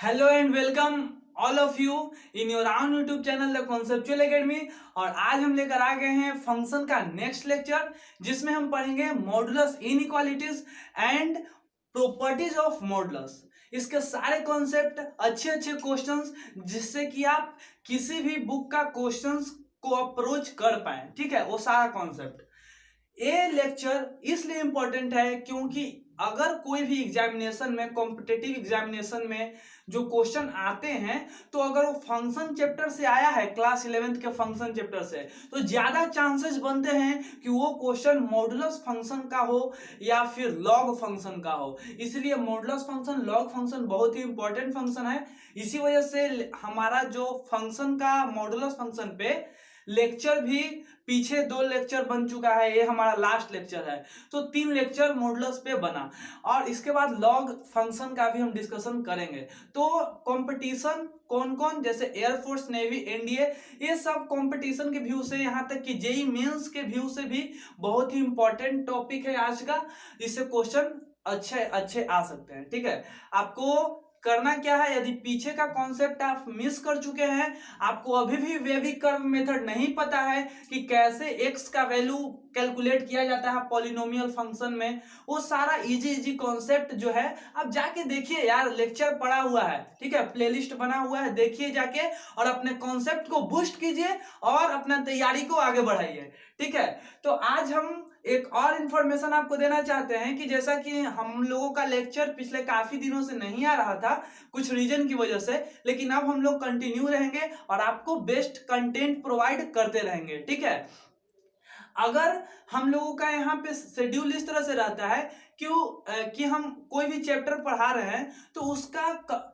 Hello and welcome all of you in your own YouTube channel the conceptual academy. और आज हम लेकर आ गए हैं फंक्शन का नेक्स्ट लेक्चर, जिसमें हम पढ़ेंगे modulus inequalities and properties of modulus. इसके सारे कॉन्सेप्ट, अच्छे अच्छे क्वेश्चंस, जिससे कि आप किसी भी बुक का क्वेश्चंस को अप्रोच कर पाए। ठीक है, वो सारा कॉन्सेप्ट। ये लेक्चर इसलिए इंपॉर्टेंट है क्योंकि अगर कोई भी एग्जामिनेशन में, कॉम्पिटिटिव एग्जामिनेशन में जो क्वेश्चन आते हैं, तो अगर वो फंक्शन चैप्टर से आया है, क्लास 11th के फंक्शन चैप्टर से, तो ज्यादा चांसेस बनते हैं कि वो क्वेश्चन मॉडुलस फंक्शन का हो या फिर लॉग फंक्शन का हो। इसलिए मॉडुलस फंक्शन, लॉग फंक्शन बहुत ही इंपॉर्टेंट फंक्शन है। इसी वजह से हमारा जो फंक्शन का, मॉडुलस फंक्शन पे लेक्चर भी पीछे 2 लेक्चर बन चुका है, ये हमारा लास्ट लेक्चर है, तो 3 लेक्चर मॉडुलस पे बना। और इसके बाद लॉग फंक्शन का भी हम डिस्कशन करेंगे। तो कंपटीशन कौन कौन, जैसे एयरफोर्स, नेवी, एनडीए, ये सब कंपटीशन के व्यू से, यहाँ तक कि जेई मेंस के व्यू से भी बहुत ही इंपॉर्टेंट टॉपिक है आज का। इससे क्वेश्चन अच्छे अच्छे आ सकते हैं। ठीक है, आपको करना क्या है, यदि पीछे का कॉन्सेप्ट आप मिस कर चुके हैं, आपको अभी भी वेविक कर्व मेथड नहीं पता है कि कैसे एक्स का वैल्यू कैलकुलेट किया जाता है पॉलिनोमियल फंक्शन में, वो सारा इजी इजी कॉन्सेप्ट जो है आप जाके देखिए यार, लेक्चर पड़ा हुआ है। ठीक है, प्लेलिस्ट बना हुआ है, देखिए जाके और अपने कॉन्सेप्ट को बूस्ट कीजिए और अपना तैयारी को आगे बढ़ाइए। ठीक है, तो आज हम एक और इंफॉर्मेशन आपको देना चाहते हैं कि जैसा कि हम लोगों का लेक्चर पिछले काफी दिनों से नहीं आ रहा था कुछ रीजन की वजह से, लेकिन अब हम लोग कंटिन्यू रहेंगे और आपको बेस्ट कंटेंट प्रोवाइड करते रहेंगे। ठीक है, अगर हम लोगों का यहाँ पे शेड्यूल इस तरह से रहता है कि हम कोई भी चैप्टर पढ़ा रहे हैं तो उसका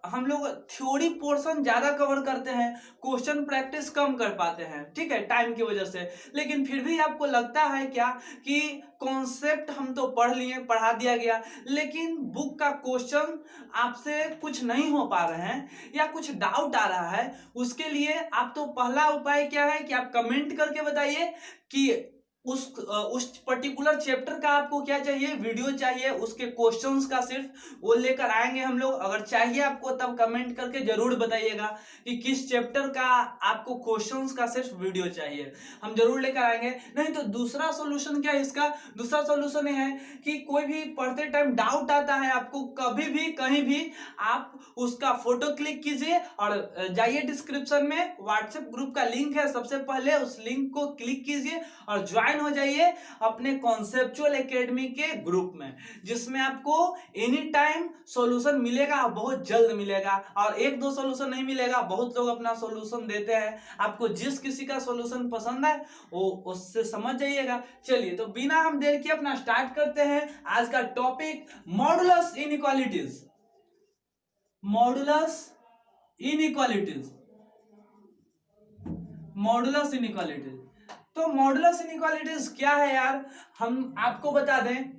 हम लोग थ्योरी पोर्शन ज्यादा कवर करते हैं, क्वेश्चन प्रैक्टिस कम कर पाते हैं। ठीक है, टाइम की वजह से। लेकिन फिर भी आपको लगता है क्या कि कॉन्सेप्ट हम तो पढ़ लिए, पढ़ा दिया गया, लेकिन बुक का क्वेश्चन आपसे कुछ नहीं हो पा रहे हैं या कुछ डाउट आ रहा है, उसके लिए आप तो पहला उपाय क्या है कि आप कमेंट करके बताइए कि उस पर्टिकुलर चैप्टर का आपको क्या चाहिए, वीडियो चाहिए, उसके क्वेश्चंस का सिर्फ वो लेकर आएंगे हम लोग। अगर चाहिए आपको तब कमेंट करके जरूर बताइएगा कि किस चैप्टर का आपको क्वेश्चंस का सिर्फ वीडियो चाहिए, हम जरूर लेकर आएंगे। नहीं तो दूसरा सॉल्यूशन क्या है इसका, दूसरा सॉल्यूशन ये है कि कोई भी पढ़ते टाइम डाउट आता है आपको, कभी भी कहीं भी आप उसका फोटो क्लिक कीजिए और जाइए डिस्क्रिप्शन में व्हाट्सएप ग्रुप का लिंक है, सबसे पहले उस लिंक को क्लिक कीजिए और ज्वाइन हो जाइए अपने कॉन्सेप्चुअल एकेडमी के ग्रुप में, जिसमें आपको एनी टाइम सॉल्यूशन मिलेगा, बहुत जल्द मिलेगा। और एक दो सॉल्यूशन नहीं मिलेगा, बहुत लोग अपना सॉल्यूशन देते हैं। आपको जिस किसी का सॉल्यूशन पसंद है वो उससे समझ जाइएगा। चलिए, तो बिना हम देर के अपना स्टार्ट करते हैं आज का topic, modulus inequalities. Modulus inequalities, modulus inequalities. तो मॉडुलस इनइक्वालिटीज क्या है यार, हम आपको बता दें,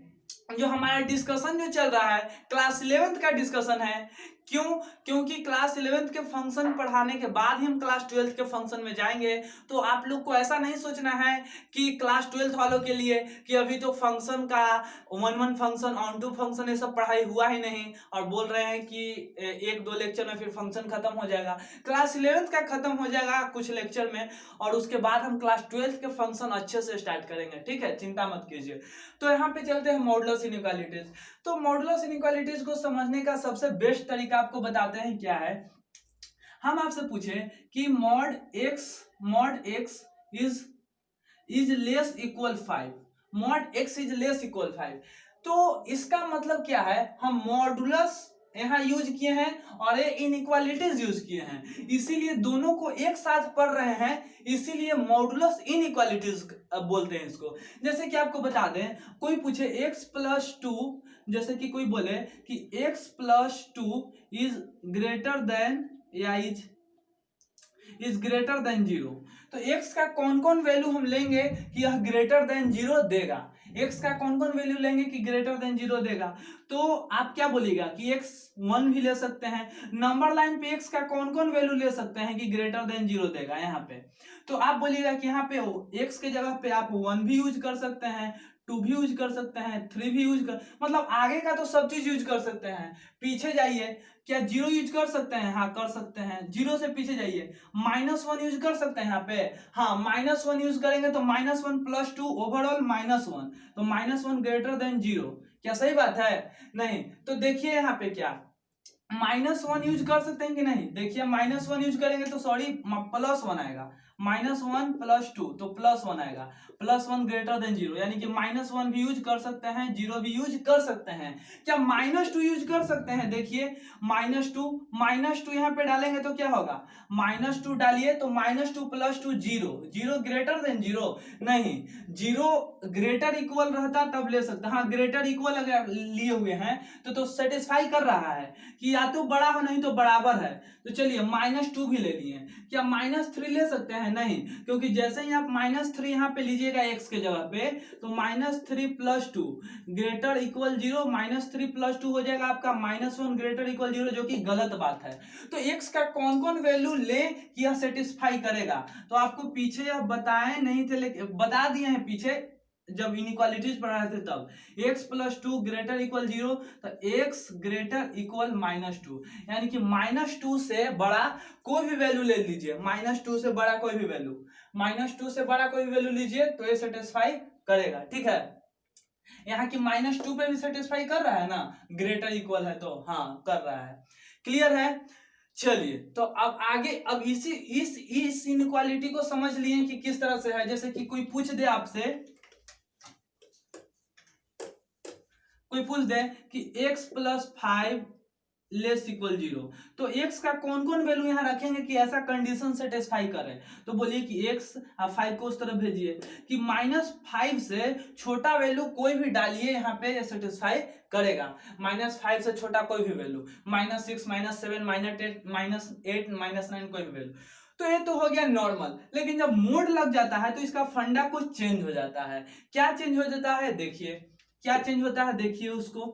जो हमारा डिस्कशन जो चल रहा है क्लास 11th का डिस्कशन है। क्यों? क्योंकि क्लास 11th के फंक्शन पढ़ाने के बाद ही हम क्लास 12th के फंक्शन में जाएंगे। तो आप लोग को ऐसा नहीं सोचना है कि क्लास 12th वालों के लिए कि अभी तो फंक्शन का 1-1 फंक्शन, ऑन टू फंक्शन, ये सब पढ़ाई हुआ ही नहीं और बोल रहे हैं कि 1-2 लेक्चर में फिर फंक्शन खत्म हो जाएगा। क्लास 11th का खत्म हो जाएगा कुछ लेक्चर में और उसके बाद हम क्लास 12th के फंक्शन अच्छे से स्टार्ट करेंगे। ठीक है, चिंता मत कीजिए। तो यहाँ पे चलते हैं मॉडुलस इनइक्वालिटीज। तो मॉडुलस इनइक्वालिटीज को समझने का सबसे बेस्ट तरीका आपको बताते हैं क्या है। हम आपसे पूछें कि mod x is less equal 5, mod x is less equal 5, तो इसका मतलब क्या है, हम मॉडुलस यहाँ यूज किए हैं और ये इनइक्वालिटीज यूज किए हैं, इसीलिए दोनों को एक साथ पढ़ रहे हैं, इसीलिए मॉडुलस इनइक्वालिटीज बोलते हैं इसको। जैसे कि आपको बता दें, कोई पूछे x+2, जैसे कि कोई बोले कि x+2 इज ग्रेटर देन या इज ग्रेटर देन 0, तो x का कौन कौन वैल्यू हम लेंगे कि यह ग्रेटर देन 0 देगा, x का कौन कौन वैल्यू लेंगे कि ग्रेटर देन 0 देगा। तो आप क्या बोलिएगा कि x 1 भी ले सकते हैं, नंबर लाइन पे x का कौन कौन वैल्यू ले सकते हैं कि ग्रेटर देन 0 देगा यहाँ पे। तो आप बोलिएगा कि यहाँ पे x के जगह पे आप 1 भी यूज कर सकते हैं, 2 भी यूज कर सकते हैं, 3 भी यूज कर, मतलब आगे का तो सब चीज यूज कर सकते हैं। पीछे जाइए, क्या 0 यूज कर सकते हैं? हाँ कर सकते हैं। 0 से पीछे जाइए, -1 यूज कर सकते हैं यहाँ पे, हाँ -1 यूज करेंगे तो -1 + 2 ओवरऑल -1, तो -1 ग्रेटर देन 0। क्या सही बात है? नहीं। तो देखिए यहाँ पे क्या -1 यूज कर सकते हैं कि नहीं? देखिए -1 यूज करेंगे तो सॉरी +1 आएगा, -1 + 2 तो +1 आएगा, +1 ग्रेटर देन 0, यानी कि -1 भी यूज कर सकते हैं, 0 भी यूज कर सकते हैं। क्या -2 यूज कर सकते हैं? देखिए -2 यहाँ पे डालेंगे तो क्या होगा? -2 डालिए तो -2 + 2 0, 0 ग्रेटर देन 0 नहीं, 0 ग्रेटर इक्वल रहता तब ले सकते, हाँ ग्रेटर इक्वल अगर लिए हुए हैं तो सेटिस्फाई कर रहा है कि या तो बड़ा हो नहीं तो बराबर है। तो चलिए -2 भी ले लिए। क्या -3 ले सकते हैं? नहीं, क्योंकि जैसे ही आप -3 यहाँ पे लीजिएगा x के जगह पे तो -3 + 2 ग्रेटर इक्वल 0, -3 + 2 हो जाएगा आपका -1 ग्रेटर इक्वल 0, जो कि गलत बात है। तो x का कौन कौन वैल्यू ले कि यह सेटिस्फाई करेगा? तो आपको पीछे यह बताए नहीं थे, लेकिन बता दिए हैं पीछे जब इनइक्वालिटीज पढ़ा रहे थे तब, x + 2 ग्रेटर इक्वल 0, तो x ग्रेटर इक्वल -2, यानी कि -2 से बड़ा कोई भी वैल्यू ले लीजिए, -2 से बड़ा कोई भी वैल्यू, -2 से बड़ा कोई भी वैल्यू लीजिए तो ये सेटिस्फाई करेगा। ठीक है, यहाँ की -2 पे भी सेटिस्फाई कर रहा है ना, ग्रेटर इक्वल है तो हाँ कर रहा है। क्लियर है? चलिए तो अब आगे, अब इस इनइक्वालिटी को समझ लिए कि किस तरह से है। जैसे कि कोई पूछ दे आपसे, कोई पूछ दे कि x + 5 < 0, तो x का कौन कौन वैल्यू यहाँ रखेंगे कि ऐसा कंडीशन सेटिस्फाई करे? तो बोलिए कि x, आप 5 को उस तरफ भेजिए कि -5 से छोटा वैल्यू कोई भी डालिए यहाँ पे, ये सेटिस्फाई करेगा। -5 से छोटा कोई भी वैल्यू, -6 -7 -8 -9 कोई भी वैल्यू। तो ये तो हो गया नॉर्मल, लेकिन जब मोड लग जाता है तो इसका फंडा कुछ चेंज हो जाता है। क्या चेंज हो जाता है? देखिए क्या चेंज होता है, देखिए उसको।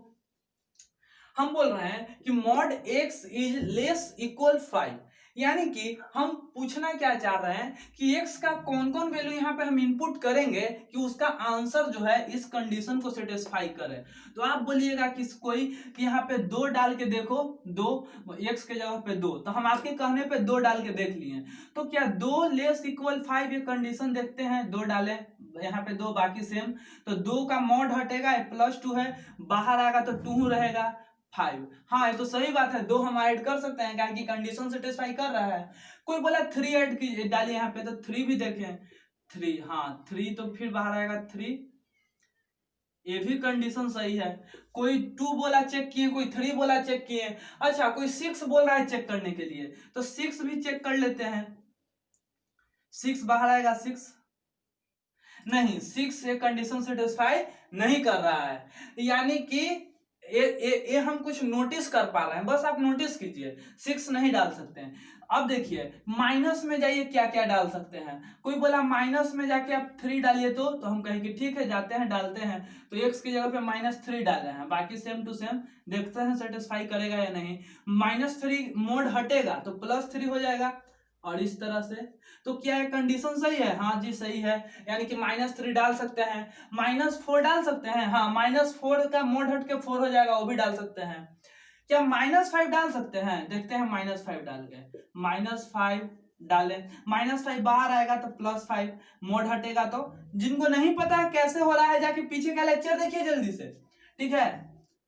हम बोल रहे हैं कि mod x is less equal 5, यानी कि हम पूछना क्या चाह रहे हैं कि x का कौन कौन वैल्यू यहाँ पे हम इनपुट करेंगे कि उसका आंसर जो है इस कंडीशन को सेटिस्फाई करे। तो आप बोलिएगा कि कोई कि यहाँ पे 2 डाल के देखो, 2 x के जगह पे 2, तो हम आपके कहने पे 2 डाल के देख लिए। तो क्या 2 लेस इक्वल 5 ये कंडीशन देखते हैं, 2 डालें यहाँ पे 2, बाकी सेम, तो 2 का मॉड हटेगा, +2 है, बाहर आएगा तो 2 रहेगा 5। हाँ ये तो सही बात है, 2 हम ऐड कर सकते हैं क्योंकि कंडीशन सेटिस्फाई कर रहा है। कोई बोला 3 ऐड की डालिए यहाँ पे, तो 3 भी देखें, 3, हाँ 3 तो फिर बाहर आएगा 3, ये भी कंडीशन सही है। कोई 2 बोला चेक किए, कोई 3 बोला चेक किए, अच्छा कोई 6 बोल रहा है चेक करने के लिए, तो 6 भी चेक कर लेते हैं। 6 बाहर आएगा 6, नहीं 6 ये कंडीशन सेटिस्फाई नहीं कर रहा है, यानी कि ये हम कुछ नोटिस कर पा रहे हैं, बस आप नोटिस कीजिए। 6 नहीं डाल सकते हैं। अब देखिए माइनस में जाइए, क्या क्या डाल सकते हैं। कोई बोला माइनस में जाके आप 3 डालिए, तो हम कहेंगे ठीक है जाते हैं डालते हैं, तो x की जगह पे -3 डाले हैं, बाकी सेम टू सेम देखते हैं सेटिस्फाई करेगा या नहीं। -3 मोड हटेगा तो +3 हो जाएगा, और इस तरह से। तो क्या है कंडीशन सही है? हाँ जी सही है, यानी कि -3 डाल सकते हैं, -4 डाल सकते हैं, हाँ -4 का मोड हट के 4 हो जाएगा, वो भी डाल सकते हैं। क्या -5 डाल सकते हैं? देखते हैं -5 डाल के, -5 डालें, -5 बाहर आएगा तो +5, मोड हटेगा तो। जिनको नहीं पता है कैसे हो रहा है जाके पीछे का लेक्चर देखिए जल्दी से, ठीक है,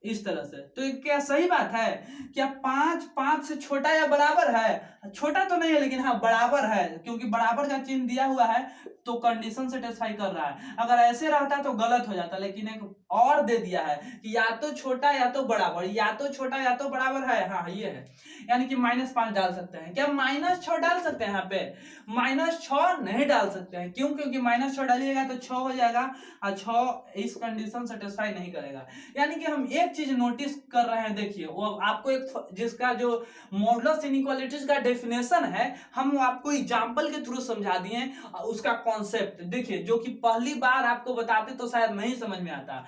इस तरह से। तो क्या सही बात है? क्या 5 से छोटा या बराबर है? छोटा तो नहीं है लेकिन हाँ बराबर है, क्योंकि बराबर का चिन्ह दिया हुआ है तो कंडीशन सेटिस्फाई कर रहा है। अगर ऐसे रहता तो गलत हो जाता, लेकिन एक और दे दिया है कि या तो छोटा या तो बराबर, या तो छोटा या तो बराबर है, हाँ ये है, यानी कि -5 डाल सकते हैं। क्या -6 डाल सकते हैं? यहाँ पे -6 नहीं डाल सकते हैं, क्यों? क्योंकि -6 डालिएगा तो 6 हो जाएगा, और 6 इस कंडीशन सेटिस्फाई नहीं करेगा। यानी कि हम एक चीज नोटिस कर रहे हैं, देखिए वो आपको एक जिसका जो मॉडुलस इनइक्वालिटीज का डेफिनेशन है, हम आपको एग्जांपल के थ्रू समझा दिए उसका कॉन्सेप्ट। देखिए जो कि पहली बार आपको बताते तो शायद नहीं समझ में आता,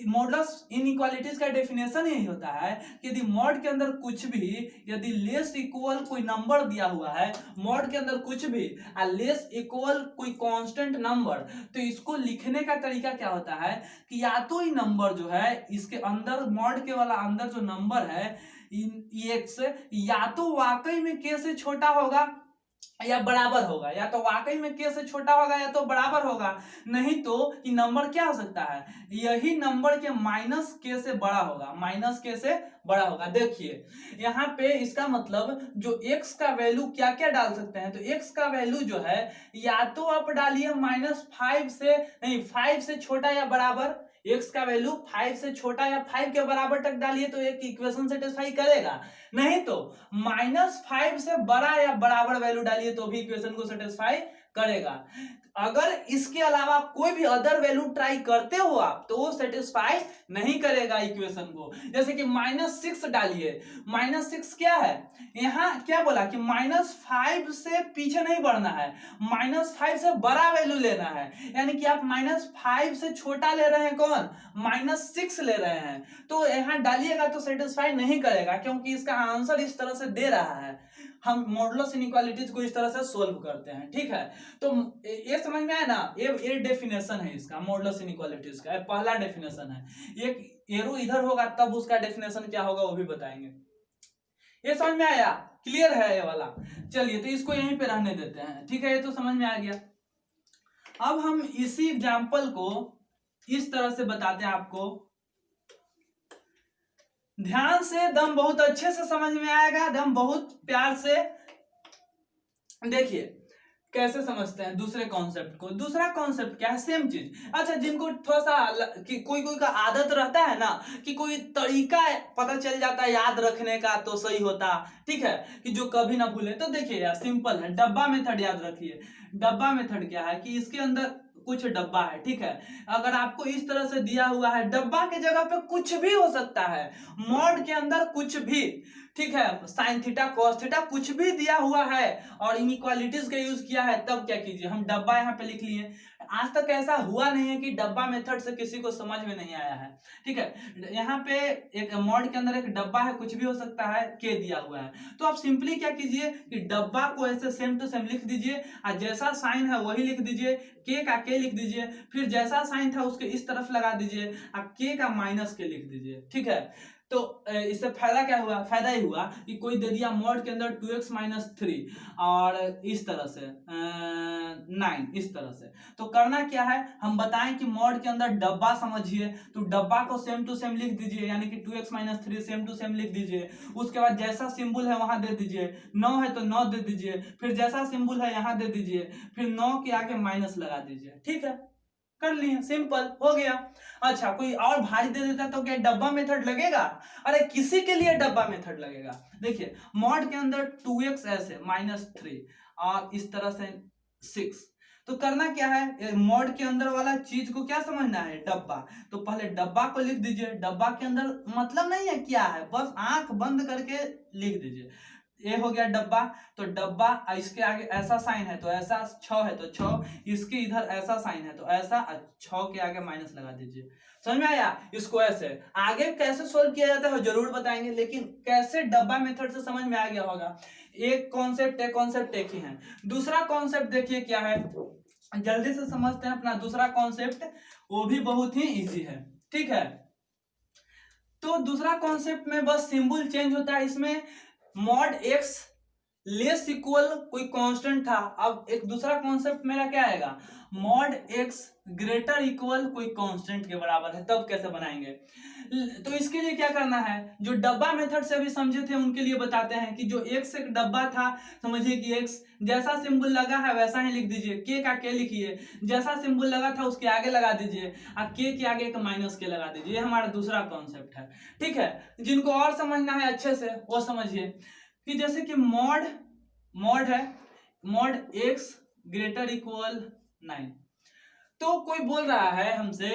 मॉडुलस इनइक्वालिटीज का डेफिनेशन यही होता है कि यदि मॉड के अंदर कुछ भी यदि लेस इक्वल कोई नंबर दिया हुआ है, मॉड के अंदर कुछ भी लेस इक्वल कोई कांस्टेंट नंबर, तो इसको लिखने का तरीका क्या होता है कि या तो ये नंबर जो है इसके अंदर मॉड के वाला अंदर जो नंबर है एक्स या तो वाकई में के से छोटा होगा या बराबर होगा, या तो वाकई में के से छोटा होगा या तो बराबर होगा, नहीं तो ये नंबर क्या हो सकता है, यही नंबर के माइनस के से बड़ा होगा, माइनस के से बड़ा होगा। देखिए यहाँ पे इसका मतलब जो x का वैल्यू क्या क्या डाल सकते हैं, तो x का वैल्यू जो है या तो आप डालिए -5 से नहीं 5 से छोटा या बराबर, x का वैल्यू 5 से छोटा या 5 के बराबर तक डालिए तो एक इक्वेशन सेटिस्फाई करेगा, नहीं तो -5 से बड़ा या बराबर वैल्यू डालिए तो भी इक्वेशन को सेटिस्फाई करेगा। अगर इसके अलावा कोई भी अदर वैल्यू ट्राई करते हो आप तो वो सेटिस्फाई नहीं करेगा इक्वेशन को। जैसे कि -6 डालिए, -6 क्या है, यहाँ क्या बोला कि -5 से पीछे नहीं बढ़ना है, -5 से बड़ा वैल्यू लेना है, यानी कि आप -5 से छोटा ले रहे हैं, कौन, -6 ले रहे हैं, तो यहाँ डालिएगा तो सेटिस्फाई नहीं करेगा क्योंकि इसका आंसर इस तरह से दे रहा है। हम मॉडुलस इनइक्वालिटीज को इस तरह से सोल्व करते हैं, ठीक है। तो ये समझ में आया ना, ये डेफिनेशन है इसका मॉडुलस इनइक्वालिटीज का, पहला डेफिनेशन है। एक एरो इधर होगा तब उसका डेफिनेशन क्या होगा वो भी बताएंगे। ये समझ में आया, क्लियर है ये वाला। चलिए तो इसको यहीं पे रहने देते हैं, ठीक है, ये तो समझ में आ गया। अब हम इसी एग्जाम्पल को इस तरह से बताते हैं आपको, ध्यान से, दम बहुत अच्छे से समझ में आएगा, दम बहुत प्यार से देखिए कैसे समझते हैं दूसरे कॉन्सेप्ट को। दूसरा कॉन्सेप्ट क्या है, सेम चीज। अच्छा, जिनको थोड़ा सा कि कोई का आदत रहता है ना कि कोई तरीका पता चल जाता है याद रखने का तो सही होता, ठीक है, कि जो कभी ना भूले, तो देखिए यार सिंपल है, डब्बा मेथड याद रखिए। डब्बा मेथड क्या है कि इसके अंदर कुछ डब्बा है, ठीक है, अगर आपको इस तरह से दिया हुआ है, डब्बा के जगह पे कुछ भी हो सकता है, मॉड के अंदर कुछ भी, ठीक है, साइन थीटा कॉस थीटा कुछ भी दिया हुआ है और इनइक्वालिटीज का यूज किया है, तब क्या कीजिए, हम डब्बा यहाँ पे लिख लिए। आज तक ऐसा हुआ नहीं है कि डब्बा मेथड से किसी को समझ में नहीं आया है, ठीक है। यहाँ पे एक मॉड के अंदर एक डब्बा है, कुछ भी हो सकता है, के दिया हुआ है, तो आप सिंपली क्या कीजिए कि डब्बा को ऐसे सेम टू सेम लिख दीजिए, और जैसा साइन है वही लिख दीजिए, के का के लिख दीजिए, फिर जैसा साइन था उसके इस तरफ लगा दीजिए, और के का माइनस के लिख दीजिए, ठीक है। तो इससे फायदा क्या हुआ, फायदा ही हुआ कि कोई दे दिया मॉड के अंदर 2x - 3 और इस तरह से 9, इस तरह से, तो करना क्या है, हम बताएं कि मॉड के अंदर डब्बा समझिए, तो डब्बा को सेम टू सेम लिख दीजिए, यानी कि 2x - 3 सेम टू सेम लिख दीजिए, उसके बाद जैसा सिंबल है वहां दे दीजिए, 9 है तो 9 दे दीजिए, फिर जैसा सिंबल है यहाँ दे दीजिए, फिर 9 के आगे माइनस लगा दीजिए, ठीक है, कर लिए, सिंपल हो गया। अच्छा, कोई और भारी दे देता तो क्या डब्बा मेथड लगेगा, अरे किसी के लिए डब्बा मेथड लगेगा। देखिए मॉड के अंदर 2x ऐसे -3 और इस तरह से 6, तो करना क्या है, मॉड के अंदर वाला चीज को क्या समझना है, डब्बा, तो पहले डब्बा को लिख दीजिए, डब्बा के अंदर मतलब नहीं है क्या है, बस आंख बंद करके लिख दीजिए, ये हो गया डब्बा, तो डब्बा, इसके आगे ऐसा साइन है तो ऐसा, 6 है तो 6, इसके इधर ऐसा साइन है तो ऐसा, 6 के आगे माइनस लगा दीजिए। समझ में आया, इसको ऐसे आगे कैसे सोल्व किया जाता है जरूर बताएंगे, लेकिन कैसे डब्बा मेथड से समझ में आ गया होगा। एक कॉन्सेप्ट एक ही है। दूसरा कॉन्सेप्ट देखिए क्या है, जल्दी से समझते हैं अपना दूसरा कॉन्सेप्ट, वो भी बहुत ही इजी है, ठीक है। तो दूसरा कॉन्सेप्ट में बस सिंबल चेंज होता है, इसमें मॉड x लेस इक्वल कोई कांस्टेंट था, अब एक दूसरा कॉन्सेप्ट मेरा क्या आएगा, मॉड x ग्रेटर इक्वल कोई कांस्टेंट के बराबर है, तब कैसे बनाएंगे। तो इसके लिए क्या करना है, जो डब्बा मेथड से अभी समझे थे उनके लिए बताते हैं कि जो x एक डब्बा था, समझिए कि x जैसा सिंबल लगा है वैसा ही लिख दीजिए, के का के लिखिए, जैसा सिंबल लगा था उसके आगे लगा दीजिए, और के आगे एक माइनस के लगा दीजिए, ये हमारा दूसरा कॉन्सेप्ट है, ठीक है। जिनको और समझना है अच्छे से वो समझिए कि जैसे कि मॉड है, मॉड x ग्रेटर इक्वल 9, तो कोई बोल रहा है हमसे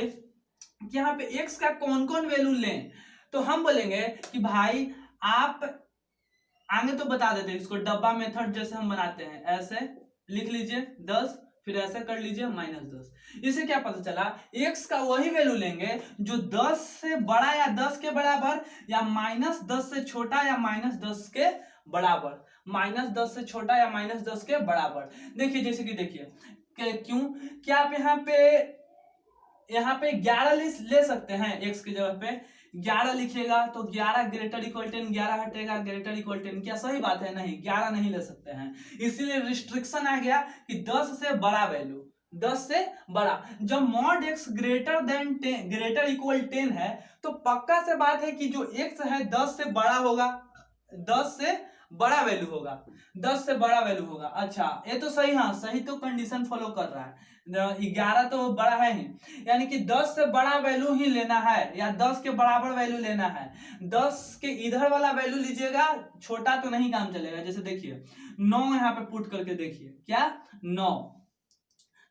कि यहाँ पे x का कौन कौन वैल्यू लें, तो हम बोलेंगे कि भाई आप आगे तो बता देते, इसको डब्बा मेथड जैसे हम बनाते हैं ऐसे लिख लीजिए 10, फिर ऐसे कर लीजिए -10। इसे क्या पता चला, x का वही वैल्यू लेंगे जो 10 से बड़ा या 10 के बराबर, या -10 से छोटा या -10 के बराबर, -10 से छोटा या -10 के बराबर। देखिए जैसे कि देखिए क्यों, क्या आप यहाँ पे 11 ले सकते हैं, x की जगह पे 11 लिखिएगा तो 11 ग्रेटर इक्वल 10, 11 हटेगा ग्रेटर इक्वल 10, क्या सही बात है? नहीं, 11 नहीं ले सकते हैं, इसीलिए रिस्ट्रिक्शन आ गया कि 10 से बड़ा वैल्यू, 10 से बड़ा। जब mod x greater than 10 greater equal 10 है तो पक्का से बात है कि जो x है 10 से बड़ा होगा, 10 से बड़ा वैल्यू होगा, 10 से बड़ा वैल्यू होगा। अच्छा ये तो सही, हाँ सही तो कंडीशन फॉलो कर रहा है, 11 तो बड़ा है ही, यानी कि 10 से बड़ा वैल्यू ही लेना है या 10 के बराबर वैल्यू लेना है। 10 के इधर वाला वैल्यू लीजिएगा, छोटा तो नहीं काम चलेगा। जैसे देखिए 9 यहाँ पे पुट करके देखिए, क्या 9,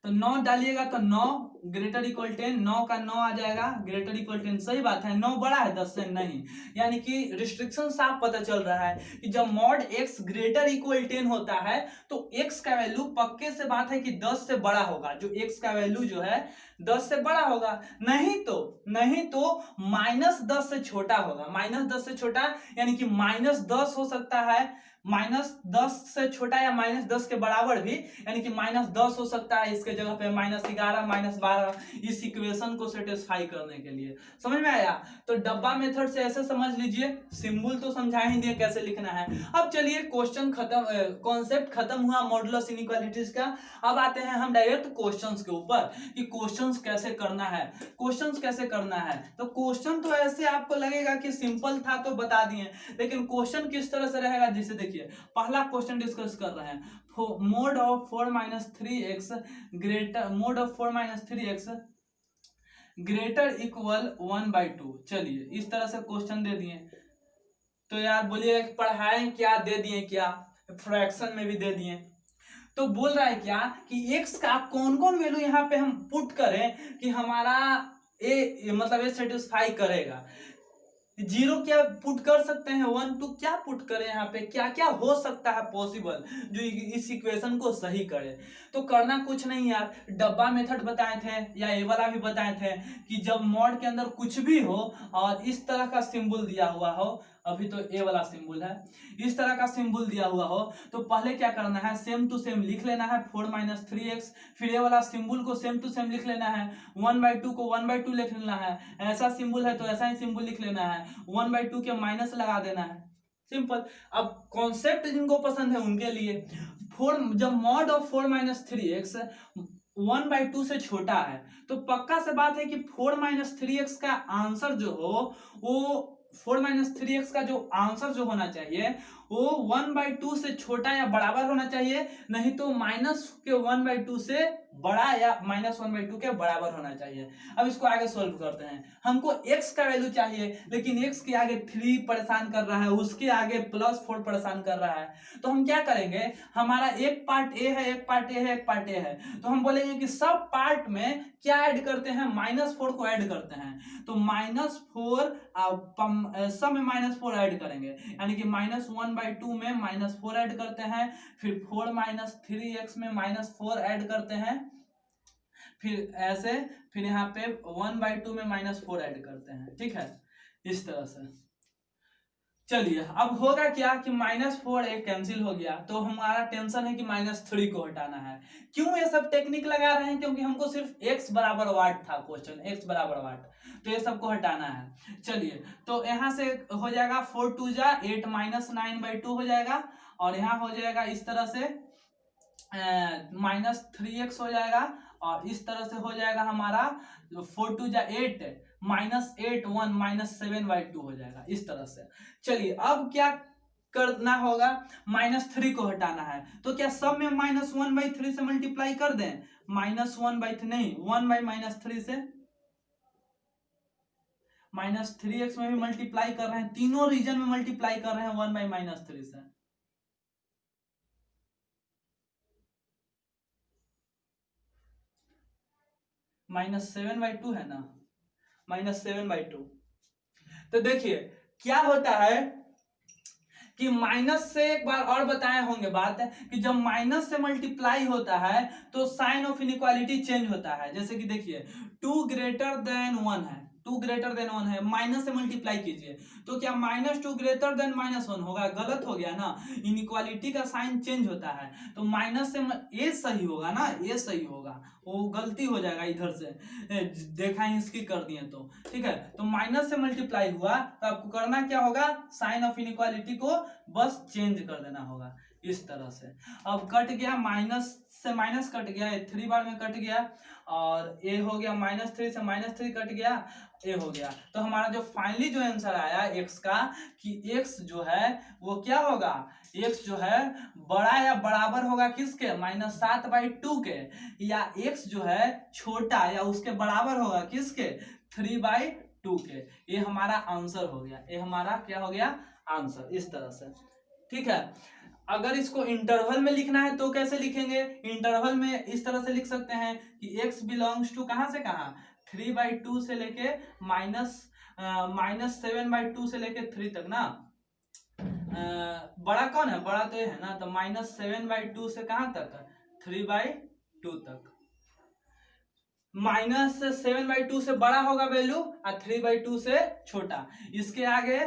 तो 9 डालिएगा तो 9 ग्रेटर इक्वल 10, 9 का 9 आ जाएगा ग्रेटर इक्वल 10, सही बात है, 9 बड़ा है 10 से, नहीं। यानी कि रिस्ट्रिक्शन साफ पता चल रहा है कि जब मॉड x ग्रेटर इक्वल 10 होता है तो x का वैल्यू पक्के से बात है कि 10 से बड़ा होगा, जो x का वैल्यू जो है 10 से बड़ा होगा, नहीं तो -10 से छोटा होगा, -10 से छोटा यानी कि -10 हो सकता है, -10 से छोटा या -10 के बराबर भी, यानी कि -10 हो सकता है, इसके जगह पे -11 -12, इस इक्वेशन को सेटिस्फाई करने के लिए। समझ में आया? तो डब्बा मेथड से ऐसे समझ लीजिए, सिंबल तो समझा ही दिए कैसे लिखना है। अब चलिए क्वेश्चन खत्म, कॉन्सेप्ट खत्म हुआ मॉडुलस इनइक्वालिटीज का। अब आते हैं हम डायरेक्ट क्वेश्चंस के ऊपर कि क्वेश्चंस कैसे करना है, क्वेश्चंस कैसे करना है। तो क्वेश्चन तो ऐसे आपको लगेगा कि सिंपल था तो बता दिए, लेकिन क्वेश्चन किस तरह से रहेगा, जैसे देखिए पहला क्वेश्चन डिस्कस कर रहे हैं, mode of 4 - 3x greater, mode of 4 - 3x greater equal 1/2। चलिए इस तरह से क्वेश्चन दे दिए, तो यार बोलिए पढ़ाएं क्या, दे दिए क्या, फ्रैक्शन में भी दे दिए। तो बोल रहा है क्या कि x का कौन कौन वैल्यू यहाँ पे हम पुट करें कि हमारा ए मतलब ये सेटिस्फाई करेगा। 0 क्या पुट कर सकते हैं, 1 2 क्या पुट करें, यहाँ पे क्या क्या हो सकता है पॉसिबल जो इस इक्वेशन को सही करे। तो करना कुछ नहीं यार, डब्बा मेथड बताए थे या ए वाला भी बताए थे कि जब मॉड के अंदर कुछ भी हो और इस तरह का सिंबल दिया हुआ हो, अभी तो ए वाला सिंबल है, इस तरह का सिंबल दिया हुआ हो तो पहले क्या करना है, सेम टू सेम लिख लेना है 4 - 3x, फिर ये वाला सिंबल को सेम टू सेम लिख लेना है, 1/2 को 1/2 लिख लेना है, ऐसा सिंबल है तो ऐसा ही सिंबल लिख लेना है, 1/2 के माइनस लगा देना है, सिंपल। अब कॉन्सेप्ट जिनको पसंद है उनके लिए, 4 जब मॉड ऑफ 4 - 3x 1/2 से छोटा है तो पक्का से बात है कि 4 - 3x का आंसर जो हो वो 4 - 3x का जो आंसर जो होना चाहिए वो 1/2 से छोटा या बराबर होना चाहिए, नहीं तो -1/2 से बड़ा या -1/2 के बराबर होना चाहिए। अब इसको आगे सोल्व करते हैं, हमको x का वैल्यू चाहिए लेकिन x के आगे 3 परेशान कर रहा है, उसके आगे +4 परेशान कर रहा है, तो हम क्या करेंगे, हमारा एक पार्ट a है, एक पार्ट a है, एक पार्ट a है, तो हम बोलेंगे कि सब पार्ट में क्या ऐड करते हैं, -4 को ऐड करते हैं, तो -4 सब में -4 ऐड करेंगे, यानी कि -1/2 में -4 ऐड करते हैं, फिर 4 - 3x में -4 ऐड करते हैं, फिर ऐसे, फिर यहाँ पे 1/2 में -4 ऐड करते हैं, ठीक है, इस तरह से। चलिए अब होगा क्या कि -4 एक कैंसिल हो गया, तो हमारा टेंशन है कि -3 को हटाना है। क्यों ये सब टेक्निक लगा रहे हैं, क्योंकि हमको सिर्फ x बराबर वाट था क्वेश्चन, x बराबर वाट, तो ये सबको हटाना है। चलिए तो यहाँ से हो जाएगा 4 2 जा 8 -9/2 हो जाएगा, और यहाँ हो जाएगा इस तरह से -3x हो जाएगा, और इस तरह से हो जाएगा हमारा 4 2 जा 8 -8 1 -7/2 हो जाएगा, इस तरह से। चलिए अब क्या करना होगा, -3 को हटाना है, तो क्या सब में -1/3 से मल्टीप्लाई कर दें, -1/3 नहीं 1/-3 से, -3x में भी मल्टीप्लाई कर रहे हैं, तीनों रीजन में मल्टीप्लाई कर रहे हैं 1/-3 से, -7/2 है ना, -7/2। तो देखिए क्या होता है कि माइनस से एक बार और बताए होंगे बात है कि जब माइनस से मल्टीप्लाई होता है तो साइन ऑफ इनइक्वालिटी चेंज होता है। जैसे कि देखिए 2 ग्रेटर देन 1 है, 2 ग्रेटर देन 1 है, माइनस से मल्टीप्लाई कीजिए तो क्या -2 ग्रेटर देन -1 होगा? गलत हो गया ना, इनइक्वालिटी का साइन चेंज होता है। तो माइनस से ए सही होगा ना, ए सही होगा, वो गलती हो जाएगा इधर से देखा ही इसकी कर दिए तो ठीक है। तो माइनस से मल्टीप्लाई हुआ तो आपको करना क्या होगा, साइन ऑफ इनइक्वालिटी को बस चेंज कर देना होगा इस तरह से। अब कट गया, माइनस से माइनस कट गया, 3 बार में कट गया और ए हो गया, -3 से -3 कट गया, ए हो गया। तो हमारा जो फाइनली जो आंसर आया एक्स का कि एक्स जो है वो क्या होगा, एक्स जो है बड़ा या बराबर होगा किसके, -7/2 के, या एक्स जो है छोटा या उसके बराबर होगा किसके, 3/2 के। ये हमारा आंसर हो गया, ये हमारा क्या हो गया, आंसर इस तरह से। ठीक है, अगर इसको इंटरवल में लिखना है तो कैसे लिखेंगे, इंटरवल में इस तरह से लिख सकते हैं कि x बिलोंग्स टू कहां से कहां, 3/2 से लेके -7/2 से लेके 3 तक ना। बड़ा कौन है, बड़ा तो है ना, तो -7/2 से कहां तक, 3/2 तक। -7/2 से बड़ा होगा वैल्यू और 3/2 से छोटा। इसके आगे